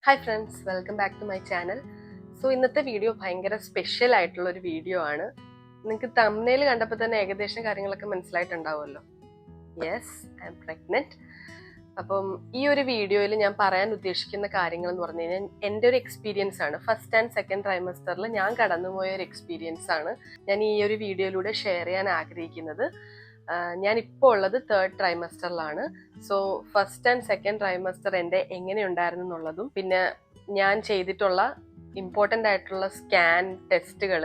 Hi friends, welcome back to my channel. So ഇന്നത്തെ video ഭയങ്കര special ആയിട്ടുള്ള ഒരു വീഡിയോ ആണ്. നിങ്ങൾക്ക് തംബ്നെയിൽ കണ്ടപ്പോൾ തന്നെ ഏകദേശം കാര്യങ്ങളൊക്കെ മനസ്സിലായിട്ടുണ്ടാവുമല്ലോ. Yes, I am pregnant. അപ്പം ഈ ഒരു വീഡിയോയിൽ ഞാൻ പറയാൻ ഉദ്ദേശിക്കുന്ന കാര്യങ്ങൾ എന്ന് പറഞ്ഞു കഴിഞ്ഞാൽ എൻ്റെ ഒരു എക്സ്പീരിയൻസ് ആണ്. ഫസ്റ്റ് ആൻഡ് സെക്കൻഡ് ട്രൈമസ്റ്ററിൽ ഞാൻ കടന്നുപോയ ഒരു എക്സ്പീരിയൻസ് ആണ് ഞാൻ ഈ ഒരു വീഡിയോയിലൂടെ ഷെയർ ചെയ്യാൻ ആഗ്രഹിക്കുന്നത്. ഞാൻ ഇപ്പോൾ ഉള്ളത് 3rd ട്രൈമസ്റ്ററിലാണ്. So first and second trimester എൻ്റെ എങ്ങനെയുണ്ടായിരുന്നു എന്നുള്ളതും പിന്നെ ഞാൻ ചെയ്തിട്ടുള്ള ഇമ്പോർട്ടൻ്റ് ആയിട്ടുള്ള സ്കാൻ ടെസ്റ്റുകൾ,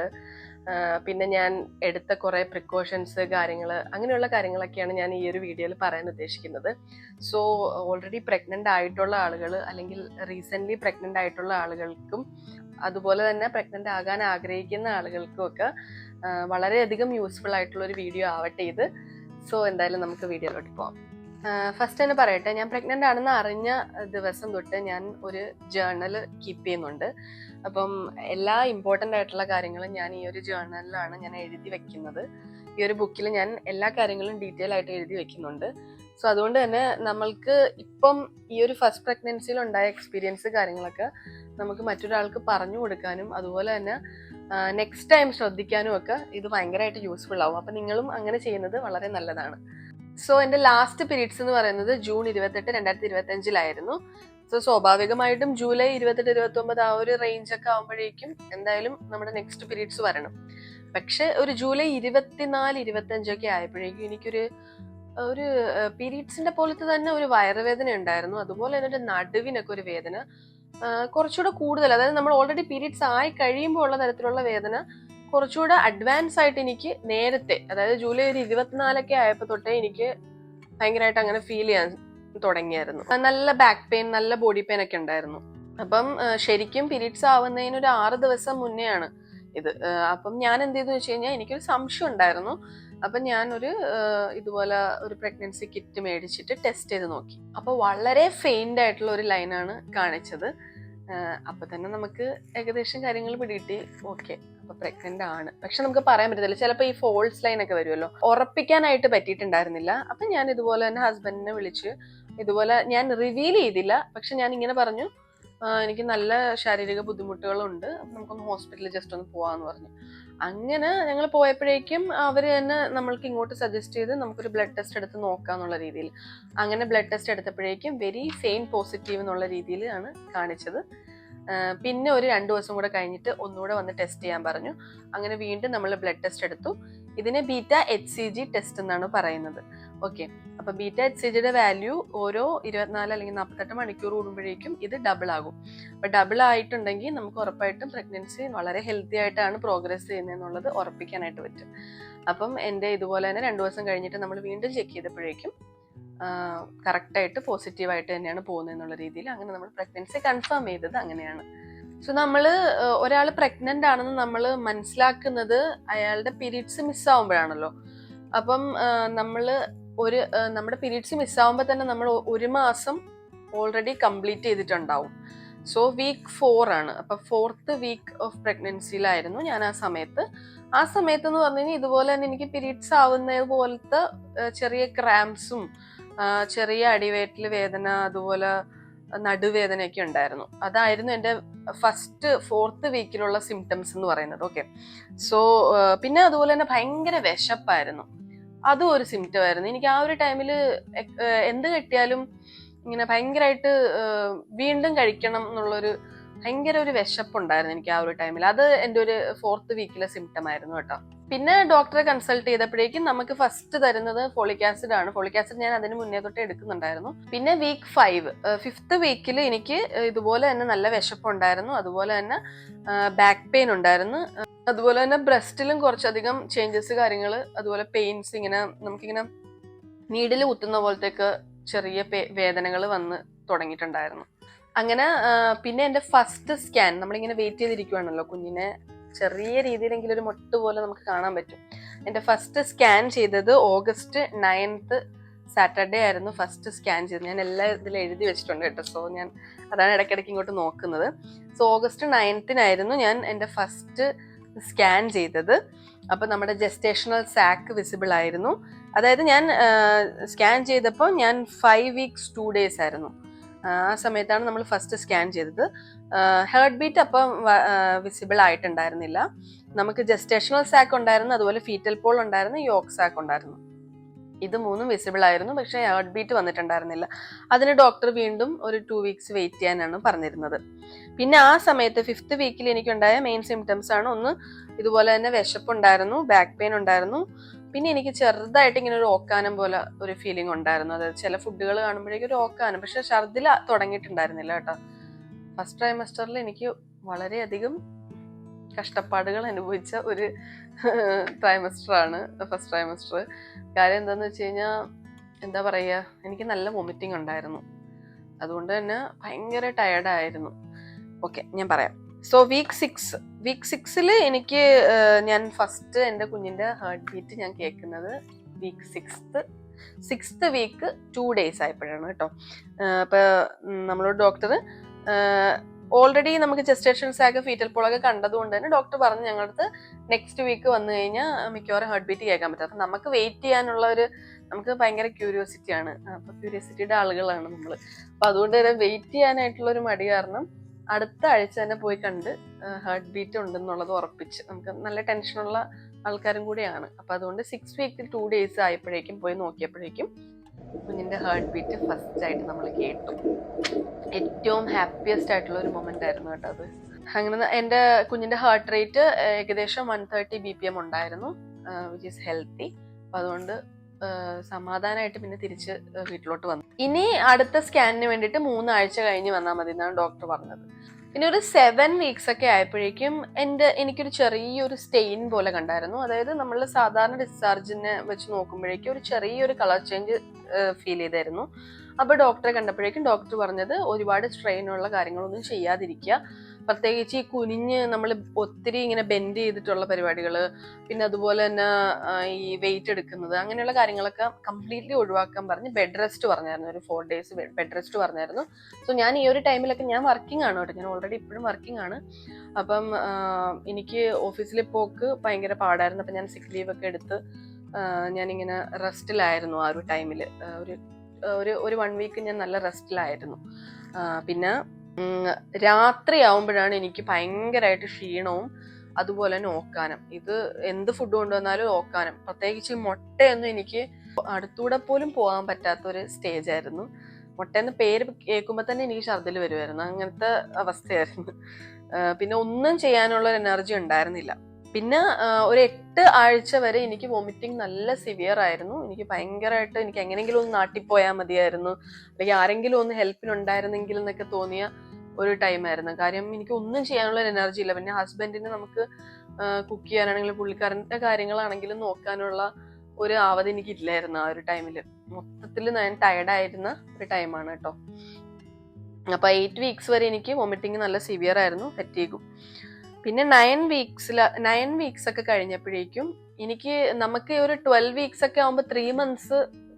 പിന്നെ ഞാൻ എടുത്ത കുറേ പ്രിക്കോഷൻസ് കാര്യങ്ങൾ, അങ്ങനെയുള്ള കാര്യങ്ങളൊക്കെയാണ് ഞാൻ ഈ ഒരു വീഡിയോയിൽ പറയാൻ ഉദ്ദേശിക്കുന്നത്. സോ ഓൾറെഡി പ്രഗ്നൻ്റ് ആയിട്ടുള്ള ആളുകൾ അല്ലെങ്കിൽ റീസെൻ്റ്ലി പ്രഗ്നൻ്റ് ആയിട്ടുള്ള ആളുകൾക്കും അതുപോലെ തന്നെ പ്രഗ്നൻ്റ് ആകാൻ ആഗ്രഹിക്കുന്ന ആളുകൾക്കും ഒക്കെ വളരെയധികം യൂസ്ഫുൾ ആയിട്ടുള്ള ഒരു വീഡിയോ ആവട്ടെ ഇത്. സോ എന്തായാലും നമുക്ക് വീഡിയോയിലോട്ട് പോകാം. ഫസ്റ്റ് തന്നെ പറയട്ടെ, ഞാൻ പ്രഗ്നൻ്റ് ആണെന്ന് അറിഞ്ഞ ദിവസം തൊട്ട് ഞാൻ ഒരു ജേർണൽ കീപ്പ് ചെയ്യുന്നുണ്ട്. അപ്പം എല്ലാ ഇമ്പോർട്ടൻ്റ് ആയിട്ടുള്ള കാര്യങ്ങളും ഞാൻ ഈ ഒരു ജേർണലിലാണ് ഞാൻ എഴുതി വെക്കുന്നത്. ഈ ഒരു ബുക്കിൽ ഞാൻ എല്ലാ കാര്യങ്ങളും ഡീറ്റെയിൽ ആയിട്ട് എഴുതി വെക്കുന്നുണ്ട്. സോ അതുകൊണ്ട് തന്നെ നമ്മൾക്ക് ഇപ്പം ഈ ഒരു ഫസ്റ്റ് പ്രഗ്നൻസിയിൽ ഉണ്ടായ എക്സ്പീരിയൻസ് കാര്യങ്ങളൊക്കെ നമുക്ക് മറ്റൊരാൾക്ക് പറഞ്ഞു കൊടുക്കാനും അതുപോലെ തന്നെ നെക്സ്റ്റ് ടൈം ശ്രദ്ധിക്കാനും ഒക്കെ ഇത് ഭയങ്കരമായിട്ട് യൂസ്ഫുൾ ആവും. അപ്പം നിങ്ങളും അങ്ങനെ ചെയ്യുന്നത് വളരെ നല്ലതാണ്. സോ എൻ്റെ ലാസ്റ്റ് പീരീഡ്സ് എന്ന് പറയുന്നത് ജൂൺ 28, 2025 സോ സ്വാഭാവികമായിട്ടും ജൂലൈ 28, 29 ആ ഒരു റേഞ്ച് ഒക്കെ ആകുമ്പോഴേക്കും എന്തായാലും നമ്മുടെ നെക്സ്റ്റ് പീരീഡ്സ് വരണം. പക്ഷെ ഒരു ജൂലൈ 24, 25 ആയപ്പോഴേക്കും എനിക്കൊരു പീരീഡ്സിന്റെ പോലത്തെ തന്നെ ഒരു വയറുവേദന ഉണ്ടായിരുന്നു. അതുപോലെ തന്നെ ഒരു നടുവിനൊക്കെ ഒരു വേദന കുറച്ചുകൂടെ കൂടുതൽ, അതായത് നമ്മൾ ഓൾറെഡി പീരീഡ്സ് ആയി കഴിയുമ്പോൾ ഉള്ള തരത്തിലുള്ള വേദന കുറച്ചുകൂടെ അഡ്വാൻസ് ആയിട്ട് എനിക്ക് നേരത്തെ, അതായത് ജൂലൈ 24 ആയപ്പോൾ തൊട്ടേ എനിക്ക് ഭയങ്കരമായിട്ട് അങ്ങനെ ഫീൽ ചെയ്യാൻ തുടങ്ങിയായിരുന്നു. നല്ല ബാക്ക് പെയിൻ, നല്ല ബോഡി പെയിൻ ഒക്കെ ഉണ്ടായിരുന്നു. അപ്പം ശരിക്കും പീരീഡ്സ് ആവുന്നതിന് ഒരു 6 ദിവസം മുന്നേ ആണ് ഇത്. അപ്പം ഞാൻ എന്ത് ചെയ്തു വെച്ച് കഴിഞ്ഞാൽ എനിക്കൊരു സംശയം ഉണ്ടായിരുന്നു. അപ്പം ഞാനൊരു ഇതുപോലെ ഒരു പ്രഗ്നൻസി കിറ്റ് മേടിച്ചിട്ട് ടെസ്റ്റ് ചെയ്ത് നോക്കി. അപ്പോൾ വളരെ ഫെയിൻഡ് ആയിട്ടുള്ള ഒരു ലൈനാണ് കാണിച്ചത്. അപ്പൊ തന്നെ നമുക്ക് ഏകദേശം കാര്യങ്ങൾ പിടികിട്ടി, ഓക്കെ അപ്പൊ പ്രഗ്നന്റ് ആണ്. പക്ഷെ നമുക്ക് പറയാൻ പറ്റത്തില്ല, ചിലപ്പോൾ ഈ ഫോൾസ് ലൈൻ ഒക്കെ വരുമല്ലോ, ഉറപ്പിക്കാനായിട്ട് പറ്റിയിട്ടുണ്ടായിരുന്നില്ല. അപ്പൊ ഞാൻ ഇതുപോലെ തന്നെ ഹസ്ബൻഡിനെ വിളിച്ച് ഇതുപോലെ ഞാൻ റിവീൽ ചെയ്തില്ല, പക്ഷെ ഞാൻ ഇങ്ങനെ പറഞ്ഞു, എനിക്ക് നല്ല ശാരീരിക ബുദ്ധിമുട്ടുകളുണ്ട്, നമുക്കൊന്ന് ഹോസ്പിറ്റലിൽ ജസ്റ്റ് ഒന്ന് പോവാന്ന് പറഞ്ഞു. അങ്ങനെ ഞങ്ങൾ പോയപ്പോഴേക്കും അവർ തന്നെ നമ്മൾക്ക് ഇങ്ങോട്ട് സജസ്റ്റ് ചെയ്ത് നമുക്കൊരു ബ്ലഡ് ടെസ്റ്റ് എടുത്ത് നോക്കാന്നുള്ള രീതിയിൽ. അങ്ങനെ ബ്ലഡ് ടെസ്റ്റ് എടുത്തപ്പോഴേക്കും വെരി ഫെയിൻ പോസിറ്റീവ് എന്നുള്ള രീതിയിലാണ് കാണിച്ചത്. പിന്നെ ഒരു 2 ദിവസം കൂടെ കഴിഞ്ഞിട്ട് ഒന്നുകൂടെ വന്ന് ടെസ്റ്റ് ചെയ്യാൻ പറഞ്ഞു. അങ്ങനെ വീണ്ടും നമ്മൾ ബ്ലഡ് ടെസ്റ്റ് എടുത്തു. ഇതിനെ ബീറ്റ HCG ടെസ്റ്റ് എന്നാണ് പറയുന്നത്. ഓക്കെ, അപ്പൊ ബീറ്റ HCGയുടെ വാല്യൂ ഓരോ 24 അല്ലെങ്കിൽ 48 മണിക്കൂർ കൂടുമ്പോഴേക്കും ഇത് ഡബിൾ ആകും. അപ്പൊ ഡബിൾ ആയിട്ടുണ്ടെങ്കിൽ നമുക്ക് ഉറപ്പായിട്ടും പ്രഗ്നൻസി വളരെ ഹെൽത്തി ആയിട്ടാണ് പ്രോഗ്രസ് ചെയ്യുന്നതെന്നുള്ളത് ഉറപ്പിക്കാനായിട്ട് പറ്റും. അപ്പം എൻ്റെ ഇതുപോലെ തന്നെ 2 ദിവസം കഴിഞ്ഞിട്ട് നമ്മൾ വീണ്ടും ചെക്ക് ചെയ്തപ്പോഴേക്കും കറക്റ്റായിട്ട് പോസിറ്റീവായിട്ട് തന്നെയാണ് പോകുന്നതെന്നുള്ള രീതിയിൽ അങ്ങനെ നമ്മൾ പ്രഗ്നൻസി കൺഫേം ചെയ്തത് അങ്ങനെയാണ്. സോ നമ്മൾ ഒരാൾ പ്രഗ്നന്റ് ആണെന്ന് നമ്മൾ മനസ്സിലാക്കുന്നത് അയാളുടെ പീരീഡ്സ് മിസ്സാവുമ്പോഴാണല്ലോ. അപ്പം നമ്മൾ നമ്മുടെ പീരീഡ്സ് മിസ്സാവുമ്പോൾ തന്നെ നമ്മൾ 1 മാസം ഓൾറെഡി കംപ്ലീറ്റ് ചെയ്തിട്ടുണ്ടാവും. സോ വീക്ക് 4 ആണ്. അപ്പൊ 4th വീക്ക് ഓഫ് പ്രഗ്നൻസിയിലായിരുന്നു ഞാൻ ആ സമയത്ത് എന്ന് പറഞ്ഞു കഴിഞ്ഞാൽ ഇതുപോലെ തന്നെ എനിക്ക് പീരീഡ്സ് ആവുന്നത് പോലത്തെ ചെറിയ ക്രാംസും ചെറിയ അടിവയറ്റിൽ വേദന, അതുപോലെ നടുവേദനയൊക്കെ ഉണ്ടായിരുന്നു. അതായിരുന്നു എൻ്റെ 4th വീക്കിലുള്ള സിംറ്റംസ് എന്ന് പറയുന്നത്. ഓക്കെ, സോ പിന്നെ അതുപോലെ തന്നെ ഭയങ്കര വിശപ്പായിരുന്നു, അതും ഒരു സിംറ്റം ആയിരുന്നു. എനിക്ക് ആ ഒരു ടൈമിൽ എന്ത് കിട്ടിയാലും ഇങ്ങനെ ഭയങ്കരമായിട്ട് വീണ്ടും കഴിക്കണം എന്നുള്ളൊരു ഭയങ്കര ഒരു വിശപ്പുണ്ടായിരുന്നു എനിക്ക് ആ ഒരു ടൈമിൽ. അത് എൻ്റെ ഒരു 4th വീക്കിലെ സിംറ്റം ആയിരുന്നു കേട്ടോ. പിന്നെ ഡോക്ടറെ കൺസൾട്ട് ചെയ്തപ്പോഴേക്കും നമുക്ക് ഫസ്റ്റ് തരുന്നത് ഫോളിക് ആസിഡ് ആണ്. ഫോളിക് ആസിഡ് ഞാൻ അതിന് മുന്നേ തൊട്ട് എടുക്കുന്നുണ്ടായിരുന്നു. പിന്നെ വീക്ക് 5th വീക്കിൽ എനിക്ക് ഇതുപോലെ തന്നെ നല്ല വിശപ്പുണ്ടായിരുന്നു, അതുപോലെ തന്നെ ബാക്ക് പെയിൻ ഉണ്ടായിരുന്നു, അതുപോലെ തന്നെ ബ്രസ്റ്റിലും കുറച്ചധികം ചേഞ്ചസ് കാര്യങ്ങൾ, അതുപോലെ പെയിൻസ്, ഇങ്ങനെ നമുക്കിങ്ങനെ നീഡിൽ കുത്തുന്ന പോലത്തേക്ക് ചെറിയ വേദനകൾ വന്ന് തുടങ്ങിയിട്ടുണ്ടായിരുന്നു. അങ്ങനെ പിന്നെ എൻ്റെ ഫസ്റ്റ് സ്കാൻ, നമ്മളിങ്ങനെ വെയിറ്റ് ചെയ്തിരിക്കുവാണല്ലോ, കുഞ്ഞിനെ ചെറിയ രീതിയിലെങ്കിലും ഒരു മൊട്ട് പോലെ നമുക്ക് കാണാൻ പറ്റും. എൻ്റെ ഫസ്റ്റ് സ്കാൻ ചെയ്തത് ഓഗസ്റ്റ് 9th സാറ്റർഡേ ആയിരുന്നു ഫസ്റ്റ് സ്കാൻ ചെയ്തത്. ഞാൻ എല്ലാം ഇതിൽ എഴുതി വെച്ചിട്ടുണ്ട് കേട്ടോ. സോ ഞാൻ അതാണ് ഇടയ്ക്കിടയ്ക്ക് ഇങ്ങോട്ട് നോക്കുന്നത്. സോ ഓഗസ്റ്റ് 9th ഞാൻ എൻ്റെ ഫസ്റ്റ് സ്കാൻ ചെയ്തത്. അപ്പൊ നമ്മുടെ ജെസ്റ്റേഷണൽ സാക്ക് വിസിബിൾ ആയിരുന്നു. അതായത് ഞാൻ സ്കാൻ ചെയ്തപ്പോൾ ഞാൻ 5 weeks 2 days ആയിരുന്നു. ആ സമയത്താണ് നമ്മൾ ഫസ്റ്റ് സ്കാൻ ചെയ്തത്. ഹേർട്ട് ബീറ്റ് അപ്പം വിസിബിൾ ആയിട്ടുണ്ടായിരുന്നില്ല. നമുക്ക് ജസ്റ്റേഷണൽ സാക്ക് ഉണ്ടായിരുന്നു, അതുപോലെ ഫീറ്റൽ പോൾ ഉണ്ടായിരുന്നു, യോക്ക് സാക്ക് ഉണ്ടായിരുന്നു. ഇത് മൂന്നും വിസിബിൾ ആയിരുന്നു, പക്ഷെ ഹേർട്ട് ബീറ്റ് വന്നിട്ടുണ്ടായിരുന്നില്ല. അതിന് ഡോക്ടർ വീണ്ടും ഒരു 2 വീക്സ് വെയിറ്റ് ചെയ്യാനാണ് പറഞ്ഞിരുന്നത്. പിന്നെ ആ സമയത്ത് 5th വീക്കിൽ എനിക്കുണ്ടായ മെയിൻ സിംറ്റംസ് ആണ്, ഒന്ന് ഇതുപോലെ തന്നെ വിശപ്പുണ്ടായിരുന്നു, ബാക്ക് പെയിൻ ഉണ്ടായിരുന്നു, പിന്നെ എനിക്ക് ചെറുതായിട്ട് ഇങ്ങനെ ഒരു ഓക്കാനം പോലെ ഒരു ഫീലിംഗ് ഉണ്ടായിരുന്നു. അതായത് ചില ഫുഡുകൾ കാണുമ്പോഴേക്കും ഒരു ഓക്കാനം, പക്ഷെ ഛർദിൽ തുടങ്ങിയിട്ടുണ്ടായിരുന്നില്ല കേട്ടോ. ഫസ്റ്റ് ട്രൈമസ്റ്ററിൽ എനിക്ക് വളരെയധികം കഷ്ടപ്പാടുകൾ അനുഭവിച്ച ഒരു ട്രൈമസ്റ്റർ ആണ് ഫസ്റ്റ് ട്രൈമസ്റ്റർ. കാര്യം എന്താന്ന് വെച്ച് കഴിഞ്ഞാൽ, എന്താ പറയുക, എനിക്ക് നല്ല വൊമിറ്റിംഗ് ഉണ്ടായിരുന്നു. അതുകൊണ്ട് തന്നെ ഭയങ്കര ടയർഡായിരുന്നു. ഓക്കെ, ഞാൻ പറയാം. സോ വീക്ക് 6 എനിക്ക് ഞാൻ ഫസ്റ്റ് എൻ്റെ കുഞ്ഞിൻ്റെ ഹാർട്ട് ബീറ്റ് ഞാൻ കേൾക്കുന്നത് വീക്ക് 6th വീക്ക് 2 days ആയപ്പോഴാണ് കേട്ടോ. അപ്പോൾ നമ്മളോട് ഡോക്ടർ ഓൾറെഡി നമുക്ക് ജസ്റ്റേഷൻ സാക്ക് ഫീറ്റൽ പോളൊക്കെ കണ്ടതുകൊണ്ട് തന്നെ ഡോക്ടർ പറഞ്ഞു ഞങ്ങളുടെ അടുത്ത് നെക്സ്റ്റ് വീക്ക് വന്നു കഴിഞ്ഞാൽ മിക്കവാറും ഹാർട്ട് ബീറ്റ് കേൾക്കാൻ പറ്റും. അപ്പം നമുക്ക് വെയിറ്റ് ചെയ്യാനുള്ള നമുക്ക് ഭയങ്കര ക്യൂരിയോസിറ്റിയാണ്. അപ്പോൾ ക്യൂരിയോസിറ്റിയുടെ ആളുകളാണ് നമ്മൾ. അപ്പം അതുകൊണ്ട് തന്നെ വെയിറ്റ് ചെയ്യാനായിട്ടുള്ള ഒരു മടി കാരണം അടുത്ത ആഴ്ച തന്നെ പോയി കണ്ട് ഹാർട്ട് ബീറ്റ് ഉണ്ടെന്നുള്ളത് ഉറപ്പിച്ച്, നമുക്ക് നല്ല ടെൻഷനുള്ള ആൾക്കാരും കൂടിയാണ്. അപ്പം അതുകൊണ്ട് 6 വീക്കിൽ 2 days ആയപ്പോഴേക്കും പോയി നോക്കിയപ്പോഴേക്കും കുഞ്ഞിൻ്റെ ഹാർട്ട് ബീറ്റ് ഫസ്റ്റ് ആയിട്ട് നമ്മൾ കേട്ടു. ഏറ്റവും ഹാപ്പിയസ്റ്റ് ആയിട്ടുള്ള ഒരു മൊമെന്റ് ആയിരുന്നു കേട്ടോ അത്. അങ്ങനെ എൻ്റെ കുഞ്ഞിൻ്റെ ഹാർട്ട് റേറ്റ് ഏകദേശം 130 BPM ഉണ്ടായിരുന്നു, വിച്ച് ഈസ് ഹെൽത്തി. അപ്പം അതുകൊണ്ട് സമാധാനമായിട്ട് പിന്നെ തിരിച്ച് വീട്ടിലോട്ട് വന്നു. ഇനി അടുത്ത സ്കാനിന് വേണ്ടിയിട്ട് 3 ആഴ്ച കഴിഞ്ഞ് വന്നാൽ മതി എന്നാണ് ഡോക്ടർ പറഞ്ഞത്. പിന്നെ ഒരു 7 വീക്സ് ഒക്കെ ആയപ്പോഴേക്കും എനിക്കൊരു ചെറിയൊരു സ്റ്റെയിൻ പോലെ കണ്ടായിരുന്നു. അതായത് നമ്മൾ സാധാരണ ഡിസ്ചാർജിനെ വെച്ച് നോക്കുമ്പോഴേക്കും ഒരു ചെറിയൊരു കളർ ചേഞ്ച് ഫീൽ ചെയ്തായിരുന്നു. അപ്പോൾ ഡോക്ടറെ കണ്ടപ്പോഴേക്കും ഡോക്ടർ പറഞ്ഞത് ഒരുപാട് സ്ട്രെയിൻ ഉള്ള കാര്യങ്ങളൊന്നും ചെയ്യാതിരിക്കുക, പ്രത്യേകിച്ച് ഈ കുനിഞ്ഞ് നമ്മൾ ഒത്തിരി ഇങ്ങനെ ബെൻഡ് ചെയ്തിട്ടുള്ള പരിപാടികൾ, പിന്നെ അതുപോലെ തന്നെ ഈ വെയിറ്റ് എടുക്കുന്നത്, അങ്ങനെയുള്ള കാര്യങ്ങളൊക്കെ കംപ്ലീറ്റ്ലി ഒഴിവാക്കാൻ പറഞ്ഞ് ബെഡ് റെസ്റ്റ് പറഞ്ഞായിരുന്നു. ഒരു 4 days ബെഡ് റെസ്റ്റ് പറഞ്ഞായിരുന്നു. സോ ഞാൻ ഈ ഒരു ടൈമിലൊക്കെ ഞാൻ വർക്കിംഗ് ആണ് കേട്ടോ, ഞാൻ ഓൾറെഡി ഇപ്പോഴും വർക്കിംഗ് ആണ്. അപ്പം എനിക്ക് ഓഫീസിൽ പോക്ക് ഭയങ്കര പാടായിരുന്നു. അപ്പം ഞാൻ സിക്ക് ലീവ് ഒക്കെ എടുത്ത് ഞാനിങ്ങനെ റെസ്റ്റിലായിരുന്നു ആ ഒരു ടൈമിൽ. ഒരു 1 വീക്ക് ഞാൻ നല്ല റെസ്റ്റിലായിരുന്നു. പിന്നെ രാത്രി ആവുമ്പോഴാണ് എനിക്ക് ഭയങ്കരമായിട്ട് ക്ഷീണവും അതുപോലെ തന്നെ ഓക്കാനം. ഇത് എന്ത് ഫുഡ് കൊണ്ടുവന്നാലും ഓക്കാനം, പ്രത്യേകിച്ച് മുട്ടയൊന്നും എനിക്ക് അടുത്തൂടെ പോലും പോകാൻ പറ്റാത്തൊരു സ്റ്റേജ് ആയിരുന്നു. മുട്ടയെന്ന് പേര് കേൾക്കുമ്പോൾ തന്നെ എനിക്ക് ഛർദിൽ വരുമായിരുന്നു, അങ്ങനത്തെ അവസ്ഥയായിരുന്നു. പിന്നെ ഒന്നും ചെയ്യാനുള്ള ഒരു എനർജി ഉണ്ടായിരുന്നില്ല. പിന്നെ ഒരു 8 ആഴ്ച വരെ എനിക്ക് വോമിറ്റിംഗ് നല്ല സിവിയർ ആയിരുന്നു. എനിക്ക് ഭയങ്കരമായിട്ട് എനിക്ക് എങ്ങനെയെങ്കിലും ഒന്ന് നാട്ടിപ്പോയാൽ മതിയായിരുന്നു, അല്ലെങ്കിൽ ആരെങ്കിലും ഒന്ന് ഹെൽപ്പിനുണ്ടായിരുന്നെങ്കിൽ എന്നൊക്കെ തോന്നിയ ഒരു ടൈമായിരുന്നു. കാര്യം എനിക്ക് ഒന്നും ചെയ്യാനുള്ള ഒരു എനർജി ഇല്ല. പിന്നെ ഹസ്ബൻഡിന് നമുക്ക് കുക്ക് ചെയ്യാനാണെങ്കിലും പുള്ളിക്കാരൻ്റെ കാര്യങ്ങളാണെങ്കിലും നോക്കാനുള്ള ഒരു ആവത് എനിക്കില്ലായിരുന്നു ആ ഒരു ടൈമിൽ. മൊത്തത്തിൽ ഞാൻ ടയർഡായിരുന്ന ഒരു ടൈമാണ് കേട്ടോ. അപ്പോൾ 8 വീക്സ് വരെ എനിക്ക് വോമിറ്റിംഗ് നല്ല സിവിയർ ആയിരുന്നു, ഫറ്റീഗും. പിന്നെ 9 വീക്സ് ഒക്കെ കഴിഞ്ഞപ്പോഴേക്കും നമുക്ക് ഒരു 12 വീക്സ് ഒക്കെ ആകുമ്പോൾ 3 months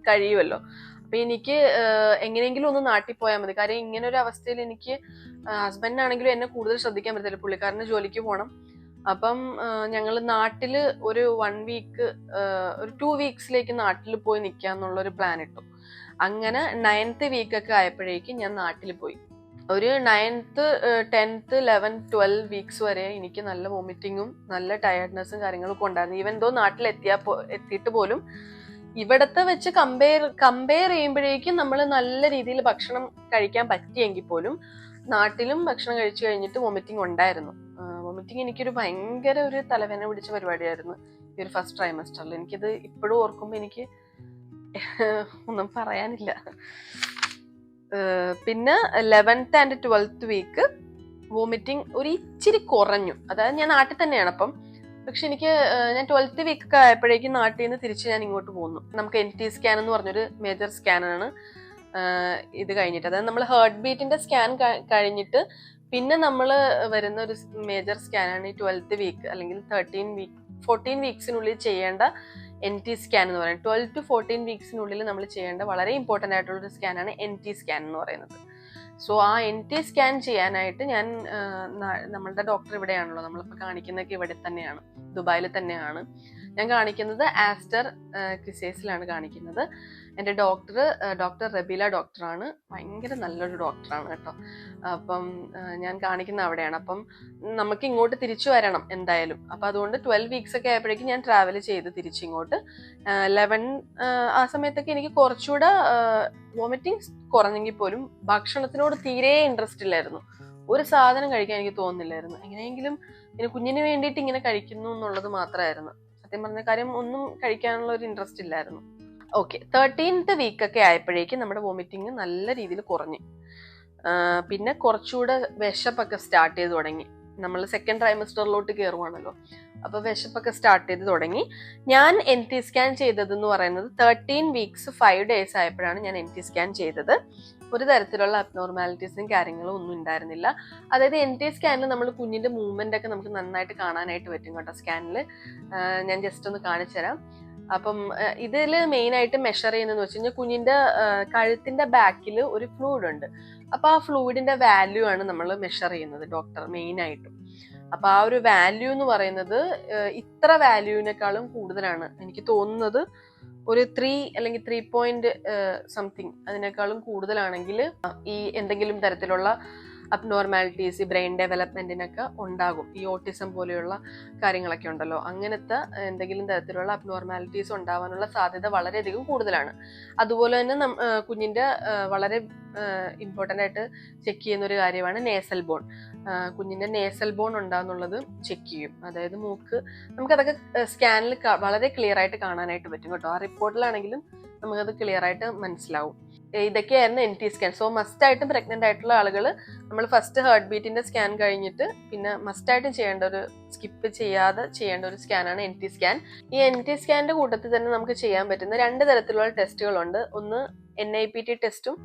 കഴിയുമല്ലോ. അപ്പൊ എനിക്ക് എങ്ങനെയെങ്കിലും ഒന്ന് നാട്ടിൽ പോയാൽ മതി. കാര്യം ഇങ്ങനെ ഒരു അവസ്ഥയിൽ എനിക്ക് ഹസ്ബൻഡിനാണെങ്കിലും എന്നെ കൂടുതൽ ശ്രദ്ധിക്കാൻ പറ്റത്തില്ല, പുള്ളിക്കാരന് ജോലിക്ക് പോകണം. അപ്പം ഞങ്ങൾ നാട്ടില് ഒരു 1 വീക്ക് ഒരു 2 വീക്സിലേക്ക് നാട്ടിൽ പോയി നിൽക്കാന്നുള്ളൊരു പ്ലാൻ ഇട്ടു. അങ്ങനെ 9th വീക്കൊക്കെ ആയപ്പോഴേക്കും ഞാൻ നാട്ടിൽ പോയി. ഒരു 9th 10th 11th 12 വീക്സ് വരെ എനിക്ക് നല്ല വോമിറ്റിങ്ങും നല്ല ടയർഡ്നെസ്സും കാര്യങ്ങളൊക്കെ ഉണ്ടായിരുന്നു. ഈവൻ ദോ നാട്ടിൽ എത്തിയിട്ട് പോലും ഇവിടത്തെ വെച്ച് കമ്പയർ ചെയ്യുമ്പോഴേക്കും നമ്മൾ നല്ല രീതിയിൽ ഭക്ഷണം കഴിക്കാൻ പറ്റിയെങ്കിൽ പോലും നാട്ടിലും ഭക്ഷണം കഴിച്ചു കഴിഞ്ഞിട്ട് വോമിറ്റിംഗ് ഉണ്ടായിരുന്നു. വോമിറ്റിംഗ് എനിക്കൊരു ഭയങ്കര ഒരു തലവേദന പിടിച്ച പരിപാടിയായിരുന്നു ഈ ഒരു ഫസ്റ്റ് ട്രൈമസ്റ്ററിൽ. എനിക്കിത് ഇപ്പോഴും ഓർക്കുമ്പോൾ എനിക്ക് ഒന്നും പറയാനില്ല. പിന്നെ 11th and 12th week vomiting ഒരു ഇച്ചിരി കുറഞ്ഞു. അതായത് ഞാൻ നാട്ടിൽ തന്നെയാണ് അപ്പം, പക്ഷെ എനിക്ക് ഞാൻ 12th വീക്കൊക്കെ ആയപ്പോഴേക്കും നാട്ടിൽ നിന്ന് തിരിച്ച് ഞാൻ ഇങ്ങോട്ട് പോന്നു. നമുക്ക് NT സ്കാൻ എന്ന് പറഞ്ഞൊരു മേജർ സ്കാനാണ് ഇത് കഴിഞ്ഞിട്ട്. അതായത് നമ്മൾ ഹാർട്ട് ബീറ്റിന്റെ സ്കാൻ കഴിഞ്ഞിട്ട് പിന്നെ നമ്മൾ വരുന്ന ഒരു മേജർ സ്കാനാണ് ഈ 12th വീക്ക് അല്ലെങ്കിൽ 14 വീക്സിനുള്ളിൽ ചെയ്യേണ്ട NT സ്കാൻ എന്ന് പറയുന്നത്. 12 to 14 വീക്സിനുള്ളിൽ നമ്മൾ ചെയ്യേണ്ട വളരെ ഇമ്പോർട്ടൻ്റ് ആയിട്ടുള്ള ഒരു സ്കാനാണ് NT സ്കാൻ എന്ന് പറയുന്നത്. സോ ആ NT സ്കാൻ ചെയ്യാനായിട്ട് ഞാൻ നമ്മളുടെ ഡോക്ടർ ഇവിടെയാണല്ലോ, നമ്മളിപ്പോൾ കാണിക്കുന്നതൊക്കെ ഇവിടെ തന്നെയാണ്, ദുബായിൽ തന്നെയാണ്. ഞാൻ കാണിക്കുന്നത് ആസ്റ്റർ ക്രിസേസിലാണ് കാണിക്കുന്നത്. എൻ്റെ ഡോക്ടർ റബീല ഡോക്ടറാണ്. ഭയങ്കര നല്ലൊരു ഡോക്ടറാണ് കേട്ടോ. അപ്പം ഞാൻ കാണിക്കുന്ന അവിടെയാണ്. അപ്പം നമുക്ക് ഇങ്ങോട്ട് തിരിച്ചു വരണം എന്തായാലും. അപ്പം അതുകൊണ്ട് 12 വീക്സ് ഒക്കെ ആയപ്പോഴേക്കും ഞാൻ ട്രാവൽ ചെയ്ത് തിരിച്ചിങ്ങോട്ട് 11 ആ സമയത്തൊക്കെ എനിക്ക് കുറച്ചുകൂടെ വോമിറ്റിംഗ് കുറഞ്ഞെങ്കിൽ പോലും ഭക്ഷണത്തിനോട് തീരെ ഇൻട്രസ്റ്റ് ഇല്ലായിരുന്നു. ഒരു സാധനം കഴിക്കാൻ എനിക്ക് തോന്നുന്നില്ലായിരുന്നു. എങ്ങനെയെങ്കിലും ഇനി കുഞ്ഞിന് വേണ്ടിയിട്ട് ഇങ്ങനെ കഴിക്കുന്നു എന്നുള്ളത് മാത്രമായിരുന്നു. സത്യം പറഞ്ഞ കാര്യം ഒന്നും കഴിക്കാനുള്ള ഒരു ഇൻട്രസ്റ്റ് ഇല്ലായിരുന്നു. ഓക്കെ, 13th വീക്കൊക്കെ ആയപ്പോഴേക്കും നമ്മുടെ വോമിറ്റിംഗ് നല്ല രീതിയിൽ കുറഞ്ഞു. പിന്നെ കുറച്ചുകൂടെ വിശപ്പൊക്കെ സ്റ്റാർട്ട് ചെയ്ത് തുടങ്ങി. നമ്മൾ സെക്കൻഡ് ട്രൈമസ്റ്ററിലോട്ട് കയറുവാണല്ലോ, അപ്പൊ വിശപ്പൊക്കെ സ്റ്റാർട്ട് ചെയ്ത് തുടങ്ങി. ഞാൻ NT സ്കാൻ ചെയ്തതെന്ന് പറയുന്നത് 13 വീക്സ് 5 days ആയപ്പോഴാണ് ഞാൻ NT സ്കാൻ ചെയ്തത്. ഒരു തരത്തിലുള്ള അബ്നോർമാലിറ്റീസും കാര്യങ്ങളും ഒന്നും ഉണ്ടായിരുന്നില്ല. അതായത് NT സ്കാനിൽ നമ്മൾ കുഞ്ഞിന്റെ മൂവ്മെന്റ് ഒക്കെ നമുക്ക് നന്നായിട്ട് കാണാനായിട്ട് പറ്റും കേട്ടോ. സ്കാനിൽ ഞാൻ ജസ്റ്റ് ഒന്ന് കാണിച്ചു തരാം. അപ്പം ഇതിൽ മെയിൻ ആയിട്ട് മെഷർ ചെയ്യുന്നതെന്ന് വെച്ച് കഴിഞ്ഞാൽ കുഞ്ഞിന്റെ കഴുത്തിന്റെ ബാക്കിൽ ഒരു ഫ്ലൂയിഡ് ഉണ്ട്. അപ്പൊ ആ ഫ്ലൂയിഡിന്റെ വാല്യൂ ആണ് നമ്മൾ മെഷർ ചെയ്യുന്നത് ഡോക്ടർ മെയിൻ ആയിട്ടും. അപ്പൊ ആ ഒരു വാല്യൂ എന്ന് പറയുന്നത് ഇത്ര വാല്യൂവിനേക്കാളും കൂടുതലാണ് എനിക്ക് തോന്നുന്നത്. ഒരു 3 അല്ലെങ്കിൽ 3 സംതിങ് അതിനേക്കാളും കൂടുതലാണെങ്കിൽ ഈ എന്തെങ്കിലും തരത്തിലുള്ള അബ്നോർമാലിറ്റീസ്, ബ്രെയിൻ ഡെവലപ്മെന്റിനൊക്കെ ഉണ്ടാകും. ഈ ഓട്ടിസം പോലെയുള്ള കാര്യങ്ങളൊക്കെ ഉണ്ടല്ലോ, അങ്ങനത്തെ എന്തെങ്കിലും തരത്തിലുള്ള അബ്നോർമാലിറ്റീസ് ഉണ്ടാവാനുള്ള സാധ്യത വളരെയധികം കൂടുതലാണ്. അതുപോലെ തന്നെ കുഞ്ഞിന്റെ വളരെ ഇമ്പോർട്ടൻ്റ് ആയിട്ട് ചെക്ക് ചെയ്യുന്ന ഒരു കാര്യമാണ് നേസൽ ബോൺ. കുഞ്ഞിന്റെ നേസൽ ബോൺ ഉണ്ടാകുന്നുള്ളത് ചെക്ക് ചെയ്യും. അതായത് മൂക്ക്, നമുക്കതൊക്കെ സ്കാനിൽ വളരെ ക്ലിയർ ആയിട്ട് കാണാനായിട്ട് പറ്റും കേട്ടോ. ആ റിപ്പോർട്ടിലാണെങ്കിലും നമുക്കത് ക്ലിയർ ആയിട്ട് മനസ്സിലാവും. ഇതൊക്കെയായിരുന്നു NT സ്കാൻ. സോ മസ്റ്റ് ആയിട്ടും പ്രഗ്നന്റ് ആയിട്ടുള്ള ആളുകൾ നമ്മൾ ഫസ്റ്റ് ഹാർട്ട് ബീറ്റിന്റെ സ്കാൻ കഴിഞ്ഞിട്ട് പിന്നെ മസ്റ്റ് ആയിട്ടും സ്കിപ്പ് ചെയ്യാതെ ചെയ്യേണ്ട ഒരു സ്കാനാണ് NT സ്കാൻ. ഈ NT സ്കാനിന്റെ കൂട്ടത്തിൽ തന്നെ നമുക്ക് ചെയ്യാൻ പറ്റുന്ന 2 തരത്തിലുള്ള ടെസ്റ്റുകളുണ്ട്. ഒന്ന് NIPT ടെസ്റ്റും